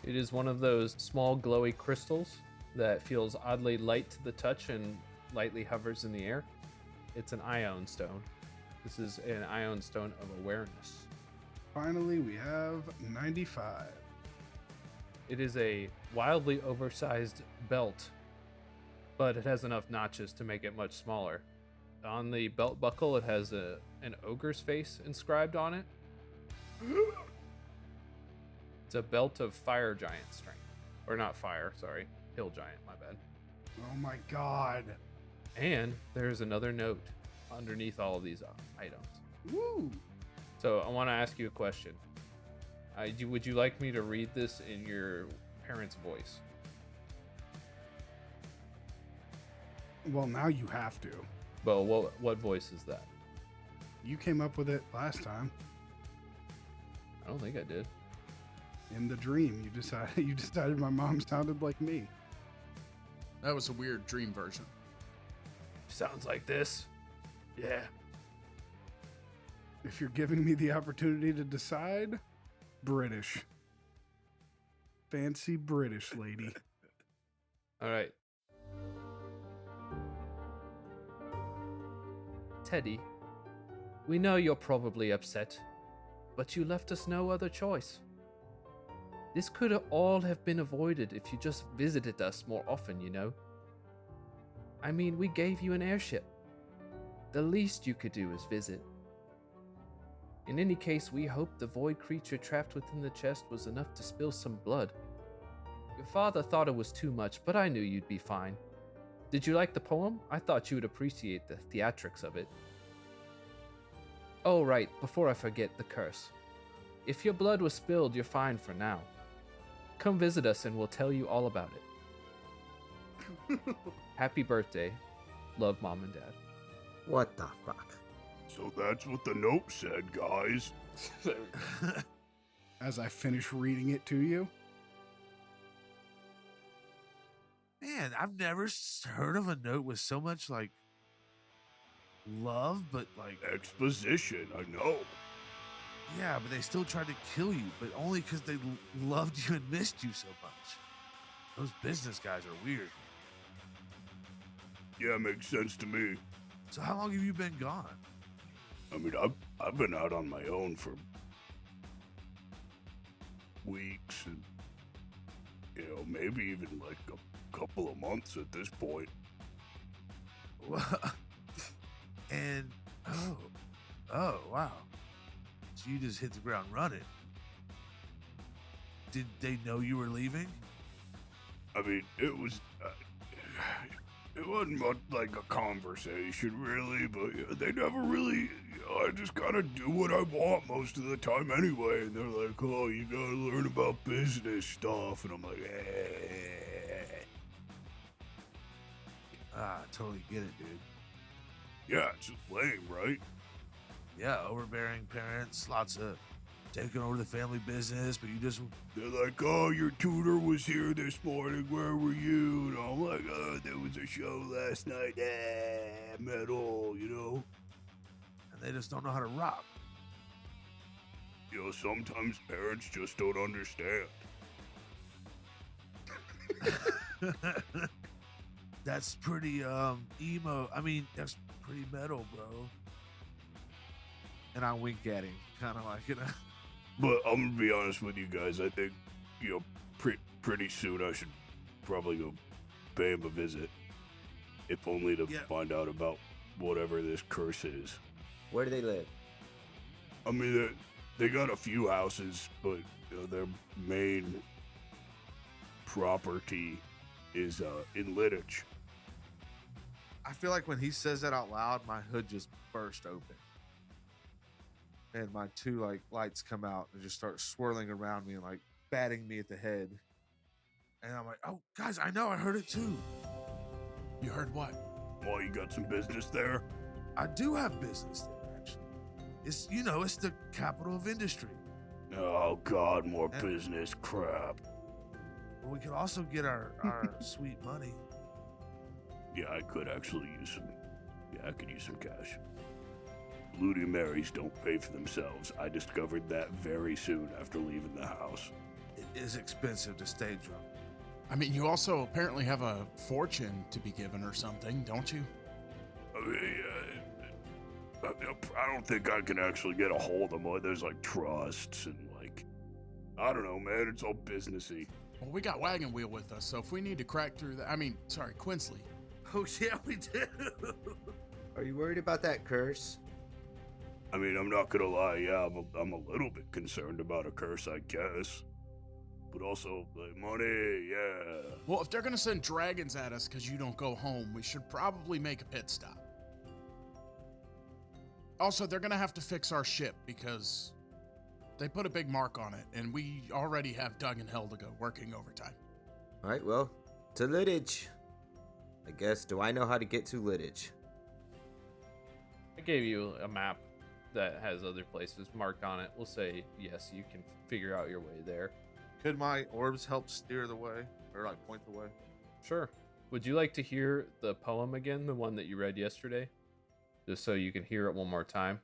It is one of those small glowy crystals that feels oddly light to the touch and lightly hovers in the air. It's an ion stone. This is an ion stone of awareness. Finally, we have 95. It is a wildly oversized belt, but it has enough notches to make it much smaller. On the belt buckle, it has an ogre's face inscribed on it. It's a belt of fire giant strength. Or not fire, sorry. Hill giant, my bad. Oh my god. And there's another note underneath all of these items. Woo! So I want to ask you a question. Would you like me to read this in your parents' voice? Well, now you have to. Well, what voice is that? You came up with it last time. I don't think I did. In the dream, you decided my mom sounded like me. That was a weird dream version. Sounds like this. Yeah. If you're giving me the opportunity to decide, British. Fancy British lady. All right. Teddy, we know you're probably upset, but you left us no other choice. This could all have been avoided if you just visited us more often, you know. I mean, we gave you an airship. The least you could do is visit. In any case, we hope the void creature trapped within the chest was enough to spill some blood. Your father thought it was too much, but I knew you'd be fine. Did you like the poem? I thought you would appreciate the theatrics of it. Oh, right, before I forget the curse. If your blood was spilled, you're fine for now. come visit us and we'll tell you all about it. Happy birthday. Love, Mom and Dad. What the fuck? So that's what the note said, guys. As I finish reading it to you. Man, I've never heard of a note with so much like love, but like Exposition, I know. yeah, but they still tried to kill you, but only because they loved you and missed you so much. Those business guys are weird. Yeah, makes sense to me. So how long have you been gone? I mean, I've been out on my own for weeks and, maybe even like a couple of months at this point. And oh wow. So you just hit the ground running. Did they know you were leaving? I mean, it wasn't much like a conversation, really, but they never really, I just kind of do what I want most of the time anyway, and they're like, oh, you gotta learn about business stuff, and I'm like, Ah, I totally get it, dude. yeah, it's just lame, right? Yeah, overbearing parents, lots of taking over the family business, but you just They're like, oh, your tutor was here this morning, where were you? And I'm like, oh, there was a show last night, metal, and they just don't know how to rock. Sometimes parents just don't understand. That's pretty emo. I mean, that's pretty metal, bro. And I wink at him, kind of like, But I'm gonna be honest with you guys. I think, pretty soon I should probably go pay him a visit, if only to Yeah. find out about whatever this curse is. Where do they live? I mean, they got a few houses, but their main property is in Lidditch. I feel like when he says that out loud, my hood just burst open. And my two like lights come out and just start swirling around me and like batting me at the head. And I'm like, oh guys, I know, I heard it too. You heard what? Oh, you got some business there? I do have business there, actually. It's it's the capital of industry. Oh God, more And- business crap. But we could also get our sweet money. Yeah, I could actually use some. Yeah, I could use some cash. Bloody Marys don't pay for themselves. I discovered that very soon after leaving the house. It is expensive to stay drunk. I mean, you also apparently have a fortune to be given or something, don't you? I mean, I don't think I can actually get a hold of them. There's like trusts and like, I don't know, man. It's all businessy. Well, we got Wagon Wheel with us, so if we need to crack through that, Quinsley. Oh yeah, we do. Are you worried about that curse? I mean, I'm not gonna lie. Yeah, I'm a little bit concerned about a curse, I guess. But also, like, money, yeah. Well, if they're gonna send dragons at us because you don't go home, we should probably make a pit stop. Also, they're gonna have to fix our ship because they put a big mark on it, and we already have Doug and Helga working overtime. All right, well, to Lidditch. I guess, do I know how to get to Lidditch? I gave you a map that has other places marked on it. We'll say, yes, you can figure out your way there. Could my orbs help steer the way or like point the way? Sure. Would you like to hear the poem again, the one that you read yesterday? Just so you can hear it one more time.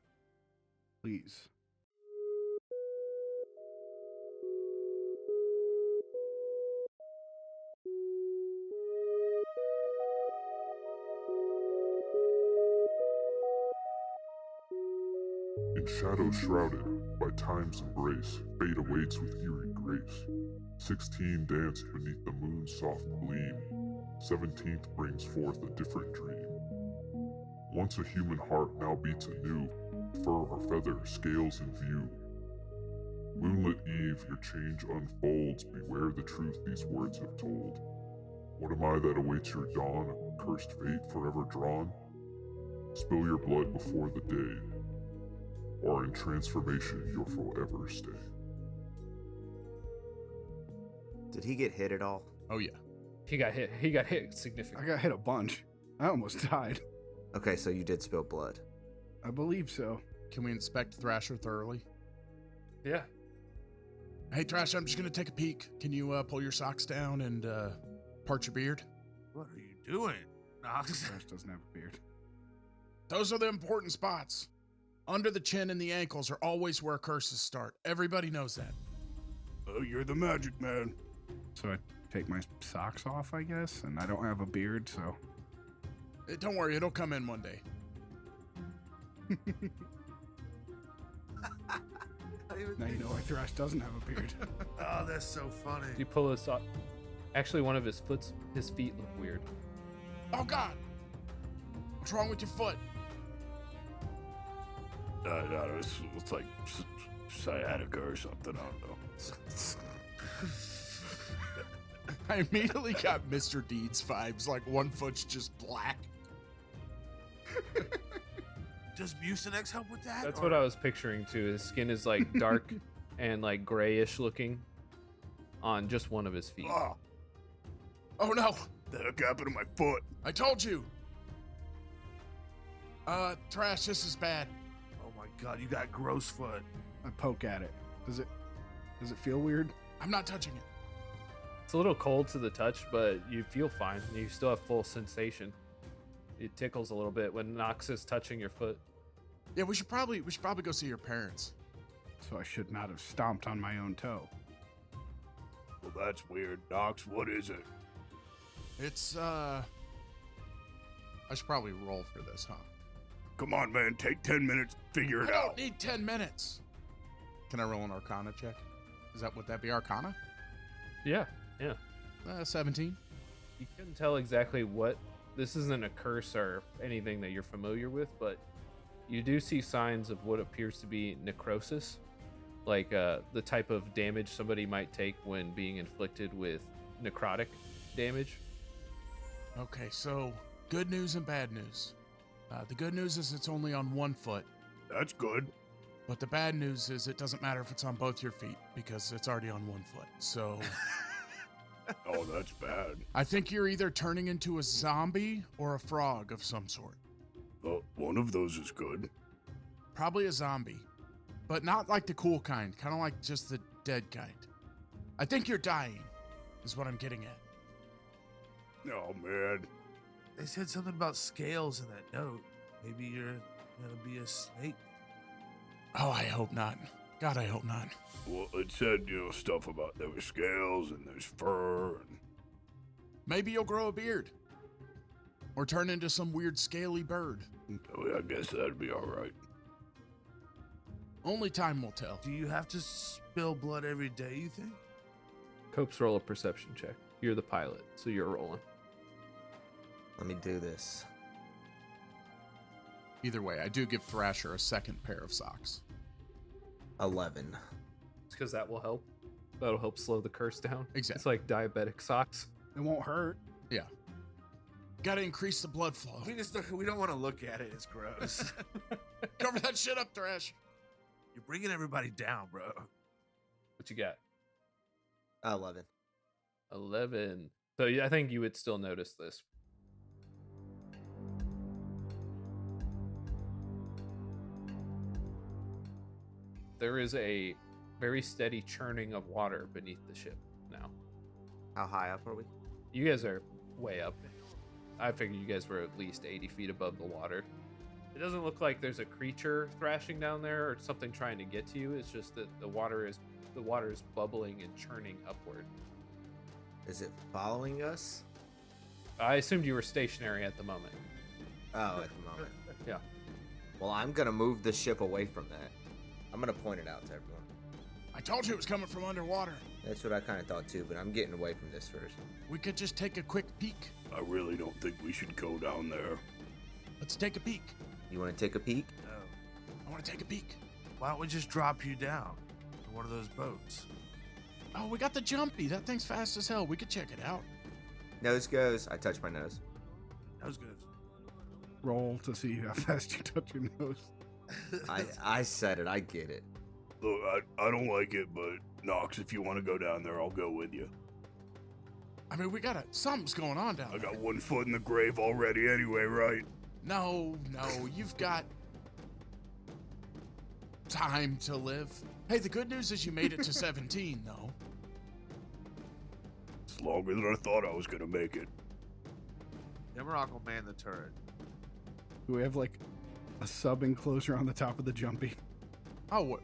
Please. In shadow shrouded by time's embrace, fate awaits with eerie grace. 16 dance beneath the moon's soft gleam. 17th brings forth a different dream. Once a human heart now beats anew, fur or feather, scales in view. Moonlit eve, your change unfolds, beware the truth these words have told. What am I that awaits your dawn, cursed fate forever drawn? Spill your blood before the day, or in transformation you'll forever stay. Did he get hit at all? Oh yeah. He got hit. He got hit significantly. I got hit a bunch. I almost died. Okay, so you did spill blood. I believe so. Can we inspect Thrasher thoroughly? Yeah. Hey Thrasher, I'm just gonna take a peek. Can you pull your socks down and part your beard? What are you doing, Knox? Thrash doesn't have a beard. Those are the important spots. Under the chin and the ankles are always where curses start. Everybody knows that. Oh, you're the magic man. So I take my socks off, I guess, and I don't have a beard, so. Don't worry, it'll come in one day. Now you know why Thrash doesn't have a beard. Oh, that's so funny. You pull his sock. Actually, one of his feet look weird. Oh God! What's wrong with your foot? No, it's like sciatica or something. I don't know. I immediately got Mr. Deeds vibes. Like one foot's just black. Does Mucinex help with that? That's what I was picturing too. His skin is like dark and like grayish looking on just one of his feet. Oh no! The heck happened to my foot? I told you! Trash, this is bad. Oh my God, you got gross foot. I poke at it. Does it feel weird? I'm not touching it. It's a little cold to the touch, but you feel fine. You still have full sensation. It tickles a little bit when Nox is touching your foot. Yeah, we should probably go see your parents. So I should not have stomped on my own toe. Well, that's weird. Knox, what is it? It's, I should probably roll for this, huh? Come on, man. Take 10 minutes. Figure it I out. don't need 10 minutes. Can I roll an Arcana check? Would that be Arcana? Yeah. 17. You couldn't tell exactly what. This isn't a curse or anything that you're familiar with, but you do see signs of what appears to be necrosis, like the type of damage somebody might take when being inflicted with necrotic damage. Okay, so good news and bad news. The good news is it's only on one foot, That's good. but the bad news is it doesn't matter if it's on both your feet because it's already on one foot. So Oh, that's bad. I think you're either turning into a zombie or a frog of some sort. One of those is good. Probably a zombie, but not like the cool kind, kind of like just the dead kind. I think you're dying, is what I'm getting at. Oh, man. They said something about scales in that note. Maybe you're gonna be a snake. Oh, I hope not. God, I hope not. Well, it said, stuff about there were scales and there's fur and... Maybe you'll grow a beard. Or turn into some weird scaly bird. Oh, I guess that'd be all right. Only time will tell. Do you have to spill blood every day, you think? Copes, roll a perception check. You're the pilot, so you're rolling. Let me do this. Either way, I do give Thrasher a second pair of socks. 11. It's because that will help. That'll help slow the curse down. Exactly. It's like diabetic socks. It won't hurt. Yeah. Gotta increase the blood flow. We don't want to look at it. It's gross. Cover that shit up, Thrash. You're bringing everybody down, bro. What you got? 11. 11. So yeah, I think you would still notice this. There is a very steady churning of water beneath the ship now. How high up are we? You guys are way up. I figured you guys were at least 80 feet above the water. It doesn't look like there's a creature thrashing down there or something trying to get to you. It's just that the water is bubbling and churning upward. Is it following us? I assumed you were stationary at the moment. Oh, at the moment. Yeah. Well, I'm gonna move the ship away from that. I'm gonna point it out to everyone. I told you it was coming from underwater. That's what I kind of thought too, but I'm getting away from this first. We could just take a quick peek. I really don't think we should go down there. Let's take a peek. You want to take a peek? No. I want to take a peek. Why don't we just drop you down in one of those boats? Oh, we got the jumpy. That thing's fast as hell. We could check it out. Nose goes. I touch my nose. That was good. Roll to see how fast you touch your nose. I said it. I get it. Look, I don't like it, but Knox, if you want to go down there, I'll go with you. I mean, something's going on down I there. got one foot in the grave already anyway, right? No, you've got time to live. Hey, the good news is you made it to 17, though. It's longer than I thought I was gonna make it. Yamrock will man the turret. Do we have like a sub enclosure on the top of the jumpy? Oh, what?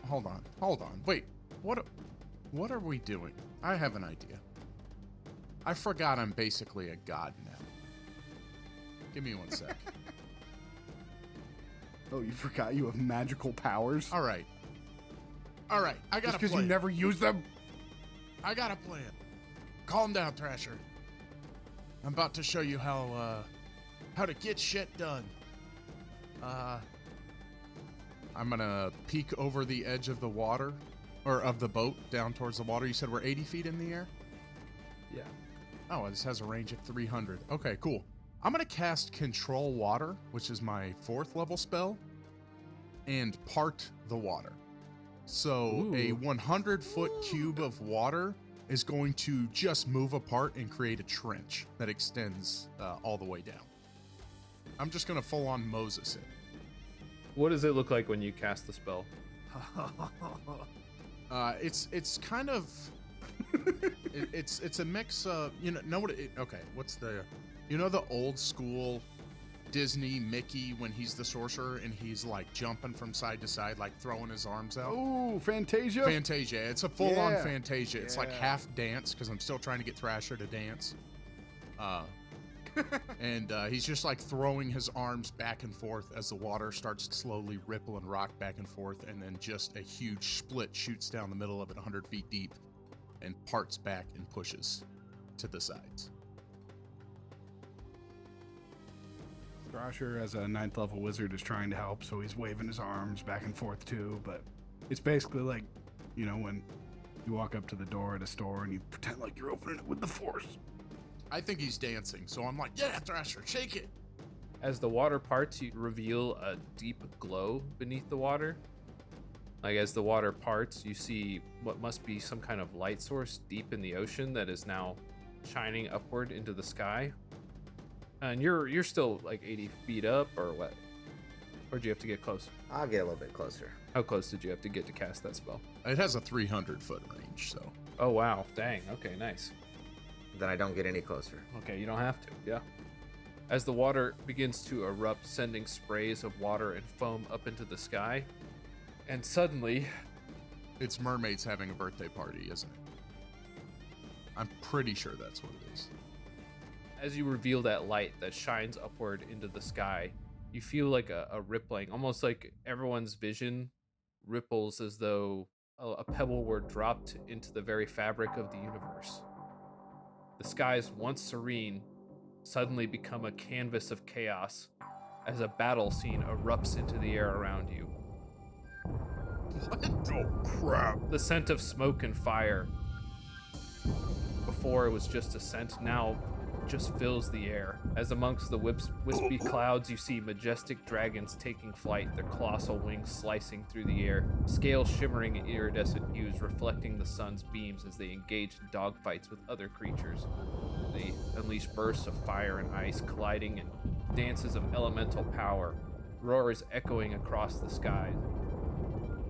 Hold on. Wait, what are we doing? I have an idea. I forgot I'm basically a god now. Give me 1 sec. Oh, you forgot you have magical powers? All right, I got Just a because plan. you never use them? I got a plan. Calm down, Thrasher. I'm about to show you how to get shit done. I'm gonna peek over the edge of the water, or of the boat down towards the water. You said we're 80 feet in the air? Yeah. Oh, this has a range of 300. Okay, cool. I'm gonna cast Control Water, which is my 4th level spell, and part the water. So a 100-foot cube of water is going to just move apart and create a trench that extends all the way down. I'm just gonna full-on Moses it. What does it look like when you cast the spell? It's kind of it's a mix of what's the the old school Disney Mickey when he's the sorcerer and he's like jumping from side to side, like throwing his arms out. Oh, Fantasia? Fantasia. It's a full-on Yeah. Fantasia. It's like Yeah. half dance because I'm still trying to get Thrasher to dance. And he's just like throwing his arms back and forth as the water starts to slowly ripple and rock back and forth, and then just a huge split shoots down the middle of it 100 feet deep and parts back and pushes to the sides. Thrasher, as a 9th level wizard, is trying to help, so he's waving his arms back and forth too, but it's basically like, when you walk up to the door at a store and you pretend like you're opening it with the force. I think he's dancing, so I'm like, yeah, Thrasher, shake it. As the water parts, you reveal a deep glow beneath the water. Like as the water parts, you see what must be some kind of light source deep in the ocean that is now shining upward into the sky. And you're still like 80 feet up, or what? Or do you have to get close? I'll get a little bit closer. How close did you have to get to cast that spell? It has a 300-foot range, so. Oh wow, dang. Okay, nice. Then I don't get any closer. Okay, you don't have to, yeah. As the water begins to erupt, sending sprays of water and foam up into the sky, and suddenly, It's mermaids having a birthday party, isn't it? I'm pretty sure that's what it is. as you reveal that light that shines upward into the sky, you feel like a rippling, almost like everyone's vision ripples as though a pebble were dropped into the very fabric of the universe. The skies, once serene, suddenly become a canvas of chaos as a battle scene erupts into the air around you. What? Oh, crap. The scent of smoke and fire. Before it was just a scent, now just fills the air. As amongst the wispy clouds, you see majestic dragons taking flight, their colossal wings slicing through the air, scales shimmering in iridescent hues, reflecting the sun's beams as they engage in dogfights with other creatures. They unleash bursts of fire and ice, colliding in dances of elemental power, roars echoing across the skies.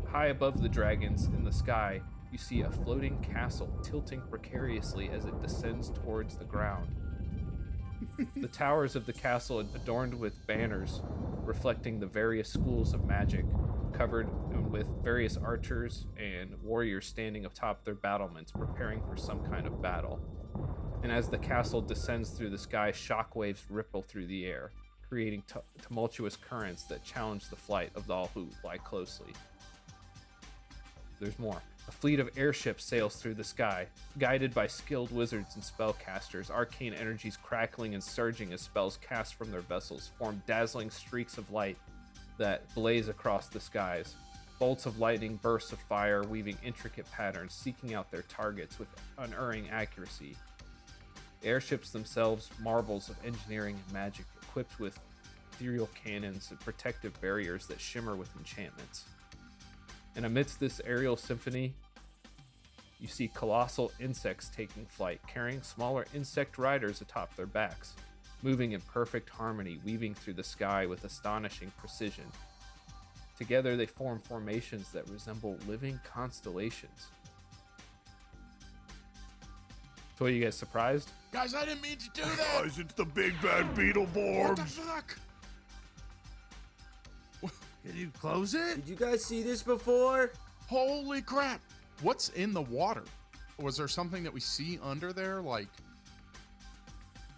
High above the dragons in the sky, you see a floating castle tilting precariously as it descends towards the ground. The towers of the castle adorned with banners reflecting the various schools of magic, covered with various archers and warriors standing atop their battlements, preparing for some kind of battle. And as the castle descends through the sky, shockwaves ripple through the air, creating tumultuous currents that challenge the flight of all who lie closely. There's more. A fleet of airships sails through the sky, guided by skilled wizards and spellcasters, arcane energies crackling and surging as spells cast from their vessels form dazzling streaks of light that blaze across the skies. Bolts of lightning, bursts of fire, weaving intricate patterns, seeking out their targets with unerring accuracy. The airships themselves, marvels of engineering and magic, equipped with ethereal cannons and protective barriers that shimmer with enchantments. And amidst this aerial symphony, You see colossal insects taking flight, carrying smaller insect riders atop their backs, moving in perfect harmony, weaving through the sky with astonishing precision. Together, they form formations that resemble living constellations. So, are you guys surprised? Guys, I didn't mean to do that. Guys, it's the big bad Beetleborgs. What the fuck? Can you close it? Did you guys see this before? Holy crap. What's in the water? Was there something that we see under there? Like,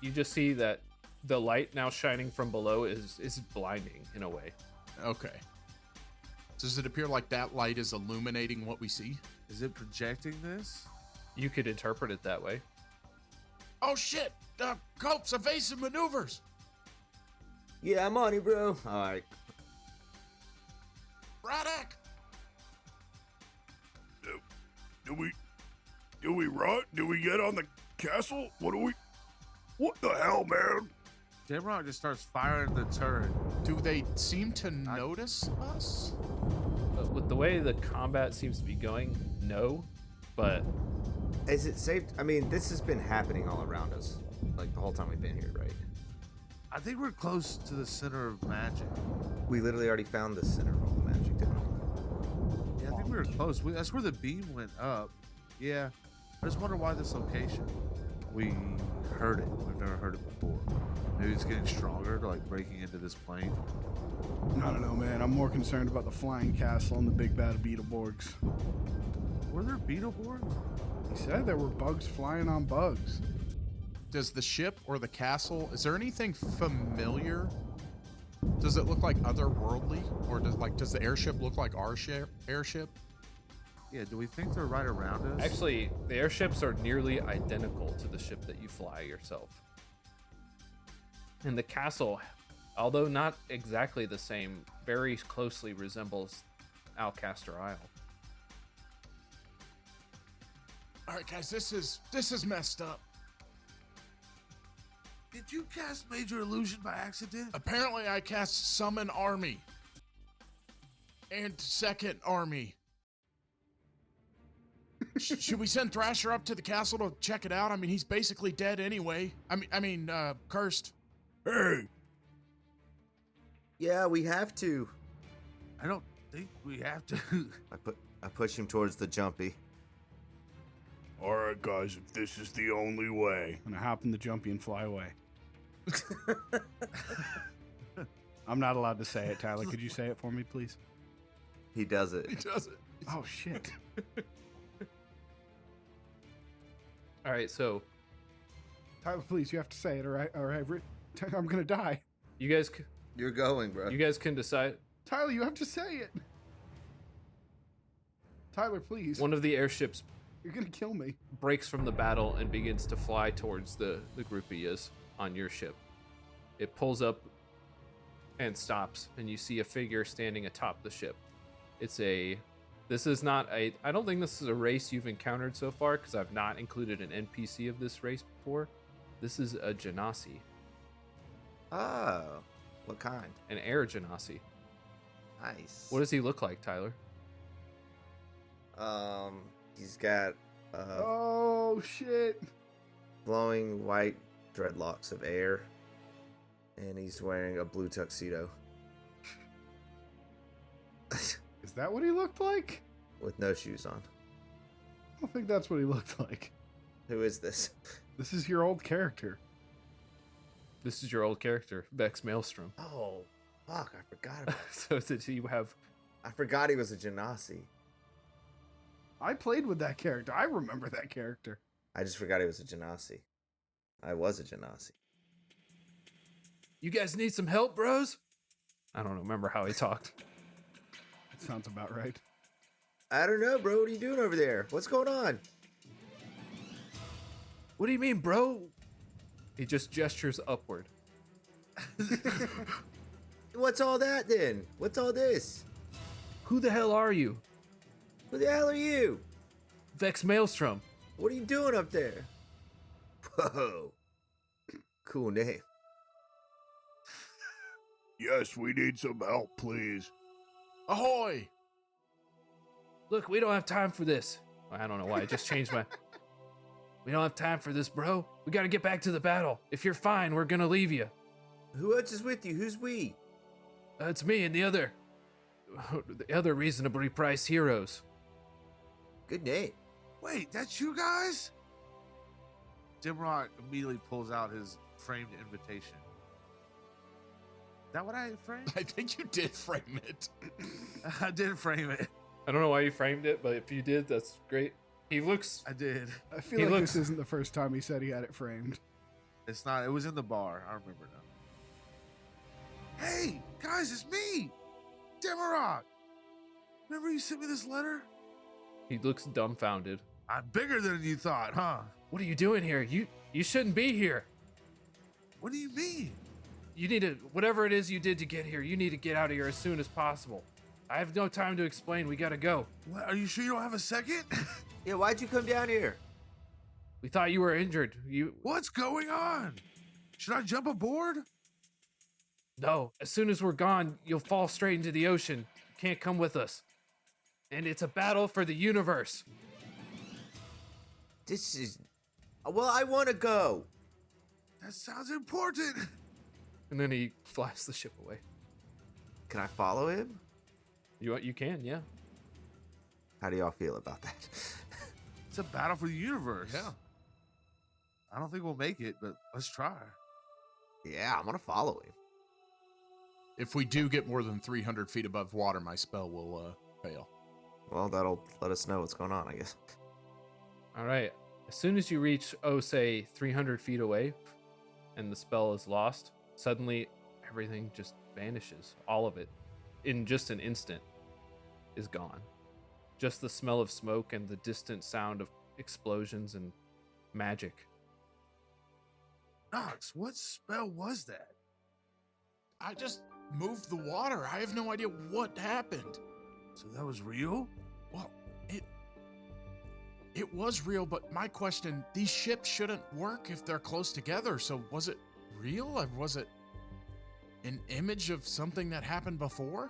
You just see that the light now shining from below is blinding in a way. okay. Does it appear like that light is illuminating what we see? Is it projecting this? You could interpret it that way. Oh shit! Copes, evasive maneuvers! Yeah, I'm on you, bro. All right. Braddock! Do we run? Do we get on the castle? What the hell, man? Jamrock just starts firing the turret. Do they seem to notice us? But with the way the combat seems to be going, no. But Is it safe? I mean, this has been happening all around us, like the whole time we've been here, right? I think we're close to the center of magic. We literally already found the center of all the magic, didn't we? Yeah, I think we were close. That's where the beam went up. Yeah. I just wonder why this location. We heard it. We've never heard it before. Maybe it's getting stronger, like breaking into this plane. I don't know, man. I'm more concerned about the flying castle and the big bad Beetleborgs. Were there Beetleborgs? He said there were bugs flying on bugs. Does the ship or the castle, is there anything familiar? Does it look like otherworldly? Or does the airship look like our airship? Yeah, do we think they're right around us? actually, the airships are nearly identical to the ship that you fly yourself. And the castle, although not exactly the same, very closely resembles Alcaster Isle. All right, guys, this is messed up. Did you cast Major Illusion by accident? Apparently, I cast Summon Army. And Second Army. Should we send Thrasher up to the castle to check it out? I mean, he's basically dead anyway. I mean, cursed. Hey, Yeah, we have to. I don't think we have to. I push him towards the jumpy. all right, guys, if this is the only way. And I hop in the jumpy and fly away. I'm not allowed to say it, Tyler. Could you say it for me, please? He does it. He does it. Oh, shit. All right, so Tyler, please, you have to say it, all right? All right, I'm going to die. you guys You're going, bro. can decide. Tyler, you have to say it. Tyler, please. One of the airships You're going to kill me. breaks from the battle and begins to fly towards the group he is on your ship. It pulls up and stops, and you see a figure standing atop the ship. This is not a, I don't think this is a race you've encountered so far, because I've not included an NPC of this race before. This is a Genasi, Oh, what kind? an air Genasi. Nice. What does he look like, Tyler? He's got Oh, shit. flowing white dreadlocks of air, and he's wearing a blue tuxedo Is that what he looked like? with no shoes on. I don't think that's what he looked like. Who is this? This is your old character. This is your old character, Vex Maelstrom. Oh, fuck! I forgot about. So did you have? I forgot he was a Genasi. I played with that character. I remember that character. I just forgot he was a Genasi. I was a Genasi. You guys need some help, bros? I don't remember how he talked. That sounds about right. I don't know, bro. What are you doing over there? What's going on? What do you mean, bro? He just gestures upward. What's all that then? What's all this? Who the hell are you? Who the hell are you? Vex Maelstrom. What are you doing up there? Whoa. Cool name. Yes, we need some help, please. Ahoy! Look, we don't have time for this. I don't know why. I just changed my. We don't have time for this, bro. We got to get back to the battle. If you're fine, we're going to leave you. Who else is with you? Who's we? It's me and the other reasonably priced heroes. Good name. Wait, that's you guys? Dimrock immediately pulls out his framed invitation. Is that what I framed? I think you did frame it. I did frame it. I don't know why you framed it, but if you did, that's great. He looks. I did. I feel He like looks- this isn't the first time he said he had it framed. It's not. It was in the bar. I remember now. Hey, guys, it's me, Dimrock. Remember you sent me this letter? He looks dumbfounded. I'm bigger than you thought, huh? What are you doing here? You shouldn't be here. What do you mean? You need to, whatever it is you did to get here, you need to get out of here as soon as possible. I have no time to explain. We gotta go. What, are you sure you don't have a second? Yeah, why'd you come down here? We thought you were injured. What's going on? Should I jump aboard? No, as soon as we're gone, you'll fall straight into the ocean. You can't come with us. And it's a battle for the universe. This is. Well, I want to go. That sounds important. And then he flies the ship away. Can I follow him? You can, yeah. How do y'all feel about that? It's a battle for the universe. Yeah. I don't think we'll make it, but let's try. Yeah, I'm gonna follow him. If we do get more than 300 feet above water, my spell will fail. Well, that'll let us know what's going on, I guess. All right. As soon as you reach, say 300 feet away and the spell is lost, suddenly everything just vanishes. All of it, in just an instant, is gone. Just the smell of smoke and the distant sound of explosions and magic. Knox, what spell was that? I just moved the water. I have no idea what happened. So that was real? Well, it was real, but my question, these ships shouldn't work if they're close together. So was it real? Or was it an image of something that happened before?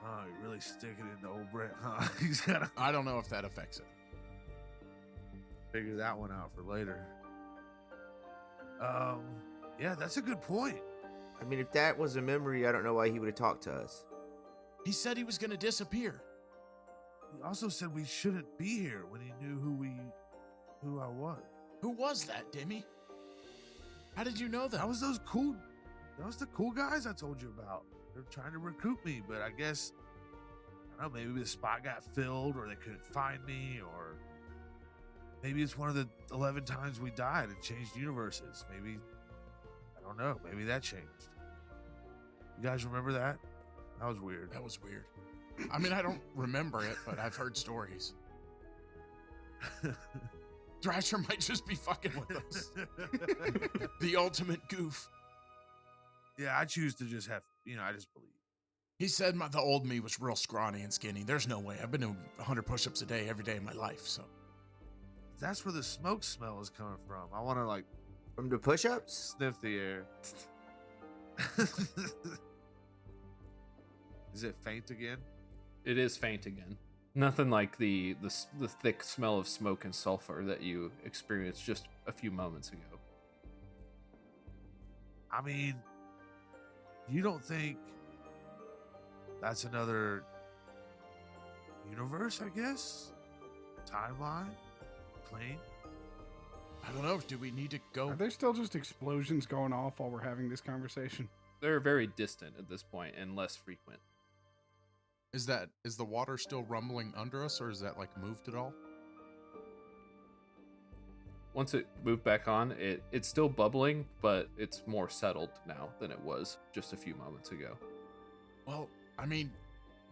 Oh, you're really sticking it into old Brett, huh? He's got to I don't know if that affects it. figure that one out for later. Yeah, that's a good point. I mean, if that was a memory, I don't know why he would have talked to us. He said he was going to disappear. He also said we shouldn't be here when he knew who I was. Who was that, Demi? How did you know that? That was the cool guys I told you about. They're trying to recruit me, but I guess, I don't know, maybe the spot got filled or they couldn't find me, or maybe it's one of the 11 times we died and changed universes. Maybe, I don't know, maybe that changed. You guys remember that? That was weird. That was weird. I mean, I don't remember it, but I've heard stories. Thrasher might just be fucking with us. The ultimate goof. Yeah, I choose to just have, I just believe. He said the old me was real scrawny and skinny. There's no way. I've been doing 100 push-ups a day every day of my life, so. That's where the smoke smell is coming from. I want to, From the push-ups? sniff the air. Is it faint again? It is faint again. Nothing like the thick smell of smoke and sulfur that you experienced just a few moments ago. I mean, you don't think that's another universe, I guess? Timeline? Plane? I don't know. Do we need to go? Are there still just explosions going off while we're having this conversation? They're very distant at this point and less frequent. Is the water still rumbling under us, or is that moved at all? Once it moved back on, it's still bubbling, but it's more settled now than it was just a few moments ago. Well, I mean,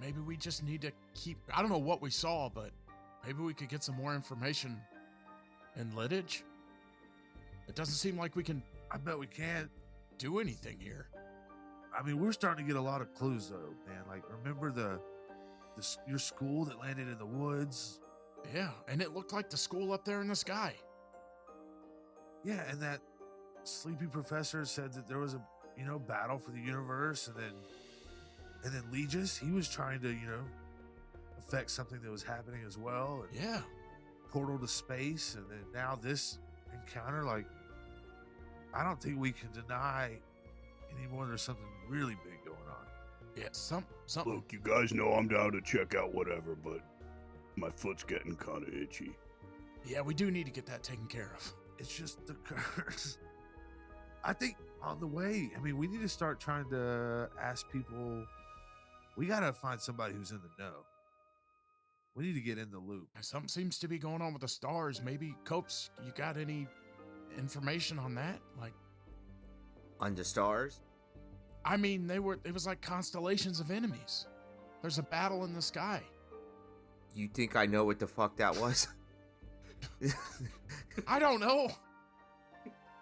maybe we just need to keep. I don't know what we saw, but maybe we could get some more information in Lidditch. It doesn't seem like we can I bet we can. do anything here. I mean, we're starting to get a lot of clues, though, man. Remember your school that landed in the woods? Yeah, and it looked like the school up there in the sky. Yeah, and that sleepy professor said that there was a, battle for the universe, and then Legis, he was trying to, affect something that was happening as well. And Yeah, portal to space, and then now this encounter. Like, I don't think we can deny anymore. There's something really big going on. Yeah, something. Look, you guys know I'm down to check out whatever, but my foot's getting kind of itchy. Yeah, we do need to get that taken care of. It's just the curse. I think on the way, I mean, we need to start trying to ask people. We got to find somebody who's in the know. We need to get in the loop. Something seems to be going on with the stars. Maybe, Copes, you got any information on that? Like, On the stars? I mean, it was like constellations of enemies. There's a battle in the sky. You think I know what the fuck that was? I don't know.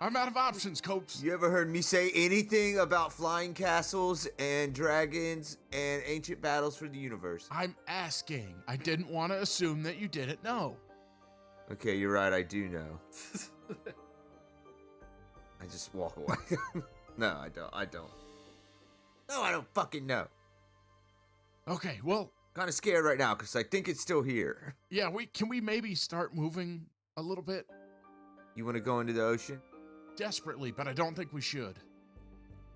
I'm out of options, Copes. You ever heard me say anything about flying castles and dragons and ancient battles for the universe? I'm asking. I didn't want to assume that you didn't know. Okay, you're right, I do know. I just walk away. No, I don't. No, I don't fucking know. Okay, well, Kind of scared right now because I think it's still here. yeah, can we maybe start moving a little bit? You want to go into the ocean? Desperately, but I don't think we should.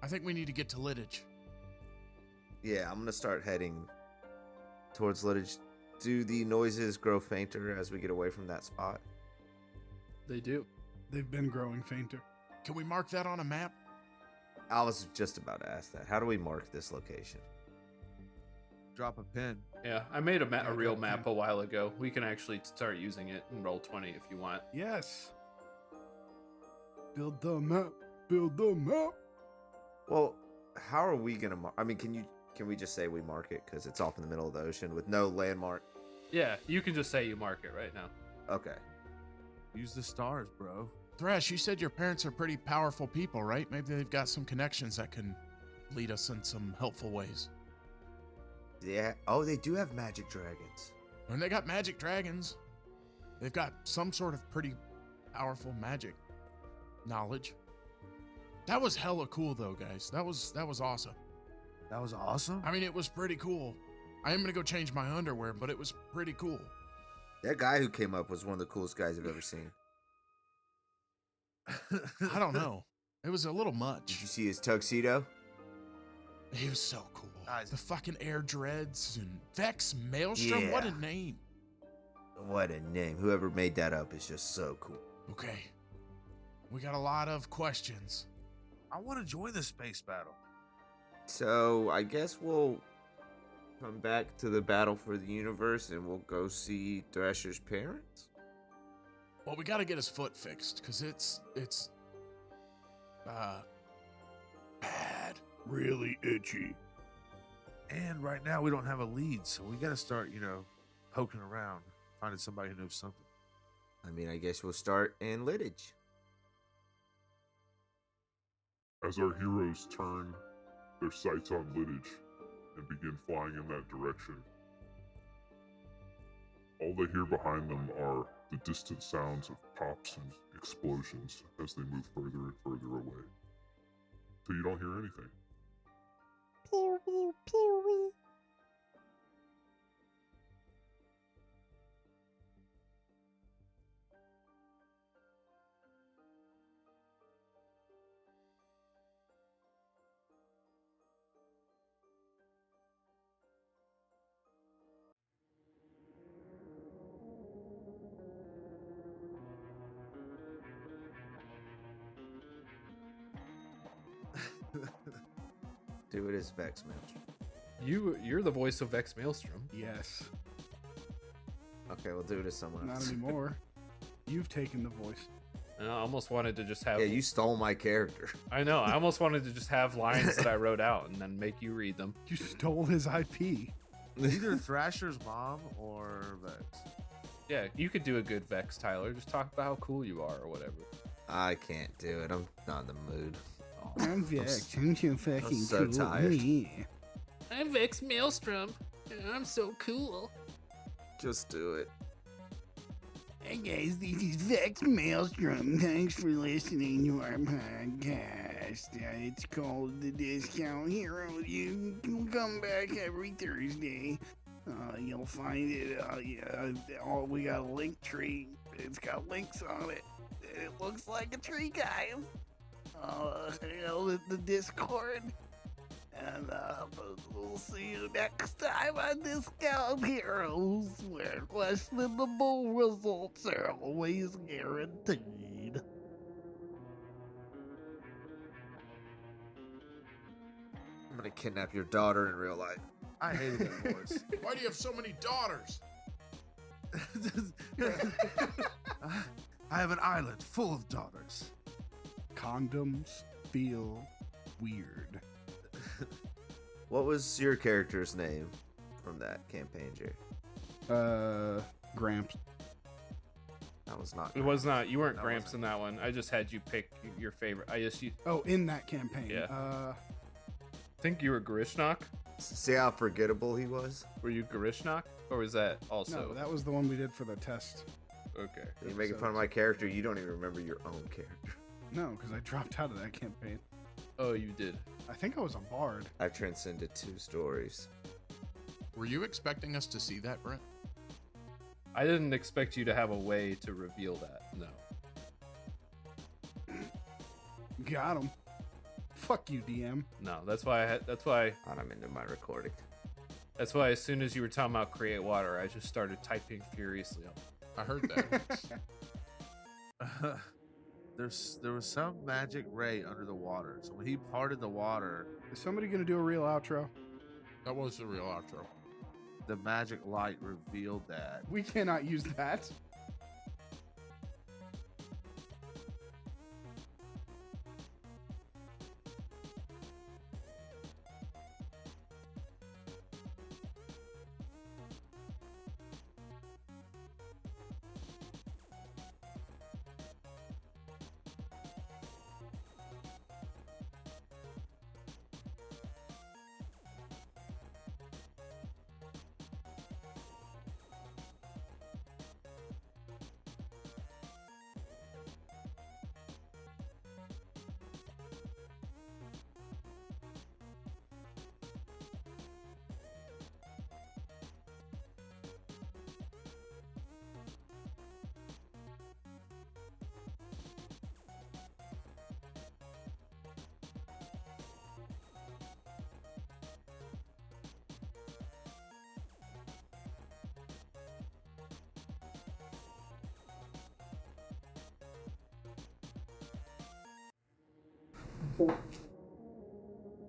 I think we need to get to Lidditch. Yeah, I'm gonna start heading towards Lidditch. Do the noises grow fainter as we get away from that spot? They do. They've been growing fainter. Can we mark that on a map? I was just about to ask that. How do we mark this location? Drop a pin. Yeah, I made a real okay. map a while ago. We can actually start using it in Roll20 if you want. Yes. Build the map. Build the map. Well, how are we gonna mark? I mean, can we just say we mark it because it's off in the middle of the ocean with no landmark? Yeah, you can just say you mark it right now. Okay. Use the stars, bro. Thresh, you said your parents are pretty powerful people, right? Maybe they've got some connections that can lead us in some helpful ways. Yeah. Oh, they do have magic dragons. And they got magic dragons. They've got some sort of pretty powerful magic knowledge. That was hella cool though, guys. That was awesome. That was awesome. I mean, it was pretty cool. I am gonna go change my underwear, but it was pretty cool. That guy who came up was one of the coolest guys I've ever seen. I don't know. It was a little Did much. you see his tuxedo? He was so cool. Guys. The fucking air dreads and Vex Maelstrom. What a Yeah. name. What a name. Whoever made that up is just so cool. Okay. We got a lot of questions. I want to join the space battle. So I guess we'll come back to the battle for the universe and we'll go see Thrasher's parents. Well, we got to get his foot fixed because it's bad. Really itchy. And right now we don't have a lead, so we got to start, poking around, finding somebody who knows something. I mean, I guess we'll start in Lidditch. As our heroes turn their sights on Lidditch and begin flying in that direction, all they hear behind them are the distant sounds of pops and explosions as they move further and further away. So you don't hear anything. Pew, pew, pew. Do it as Vex Maelstrom. You're the voice of Vex Maelstrom. Yes. Okay, we'll do it as someone Not else. anymore. You've taken the voice. I almost wanted to just have. Yeah, you stole my character. I know. I almost wanted to just have lines that I wrote out and then make you read them. You stole his IP. Either Thrasher's mom or Vex. Yeah, you could do a good Vex, Tyler. Just talk about how cool you are or whatever. I can't do it. I'm not in the mood. I'm Vex. I'm so fucking so cool. tired. Yeah. I'm Vex Maelstrom. I'm so cool. Just do it. Hey guys, this is Vex Maelstrom. Thanks for listening to our podcast. It's called The Discount Hero. You can come back every Thursday. You'll find it. We got a link tree. It's got links on it. It looks like a tree, guys. The Discord. And we'll see you next time on Discount Heroes, where questionable results are always guaranteed. I'm gonna kidnap your daughter in real life. I hated that voice. Why do you have so many daughters? I have an island full of daughters. Condoms feel weird. What was your character's name from that campaign, Jerry? Gramps. That was not. It was not. You weren't That Gramps wasn't. in that one. I just had you pick your favorite. Oh, in that campaign. Yeah. Think you were Grishnock. See how forgettable he was? Were you Grishnock, or was that also? No, that was the one we did for the test. Okay. You're making fun of my character. You don't even remember your own character. No, because I dropped out of that campaign. Oh, you did. I think I was a bard. I've transcended 2 stories. Were you expecting us to see that, Brent? I didn't expect you to have a way to reveal that. No. Got him. Fuck you, DM. No, that's why. That's why. I'm into my recording. That's why. As soon as you were talking about create water, I just started typing furiously. I heard that. There was some magic ray under the water. So when he parted the water, Is somebody gonna do a real outro? That was the real outro. the magic light revealed that. We cannot use that.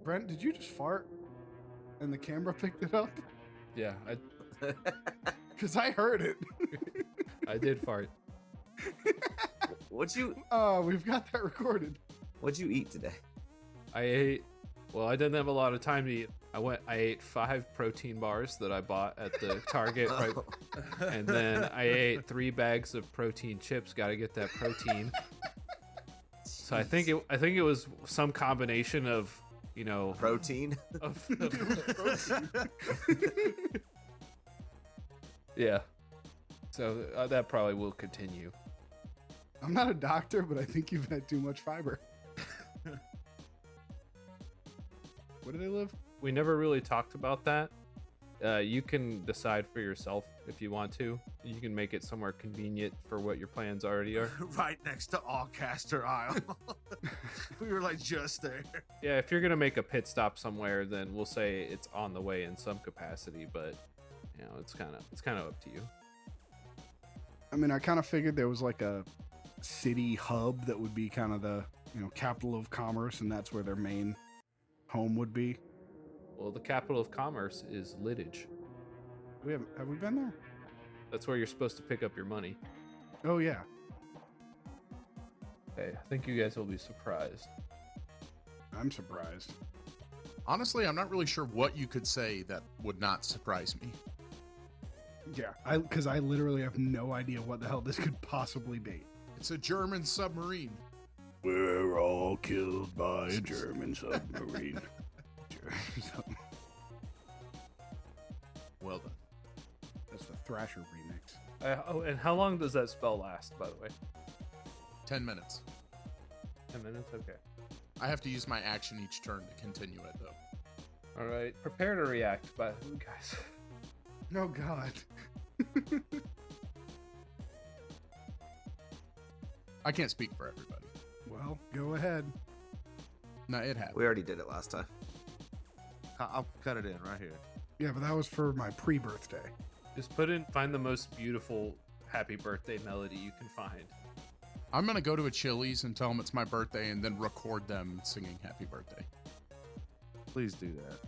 Brent, did you just fart? And the camera picked it up? Yeah, Because I heard it. I did fart. What'd you We've got that recorded. What'd you eat today? I ate. Well, I didn't have a lot of time to eat. I ate 5 protein bars that I bought at the Target, right, and then I ate 3 bags of protein chips. Got to get that protein. So I think it was some combination of, you know, Protein? Yeah. So that probably will continue. I'm not a doctor, but I think you've had too much fiber. Where do they live? We never really talked about that. You can decide for yourself if you want to. You can make it somewhere convenient for what your plans already are. Right next to Allcaster Isle. We were like just there. Yeah, if you're gonna make a pit stop somewhere, then we'll say it's on the way in some capacity. But you know, it's kind of up to you. I mean, I kind of figured there was like a city hub that would be kind of the, you know, capital of commerce, and that's where their main home would be. Well, the capital of commerce is Liddage. Have we been there? That's where you're supposed to pick up your money. Oh yeah. Okay, I think you guys will be surprised. I'm surprised. Honestly, I'm not really sure what you could say that would not surprise me. Yeah, because I literally have no idea what the hell this could possibly be. It's a German submarine. We're all killed by a German submarine. Well done. That's the Thrasher remix. Oh, and how long does that spell last, by the way? 10 minutes. 10 minutes? Okay. I have to use my action each turn to continue it, though. All right. Prepare to react, but guys. Oh God. I can't speak for everybody. Well, go ahead. No, it happened. We already did it last time. I'll cut it in right here. Yeah, but that was for my pre-birthday. Just find the most beautiful happy birthday melody you can find. I'm going to go to a Chili's and tell them it's my birthday and then record them singing happy birthday. Please do that.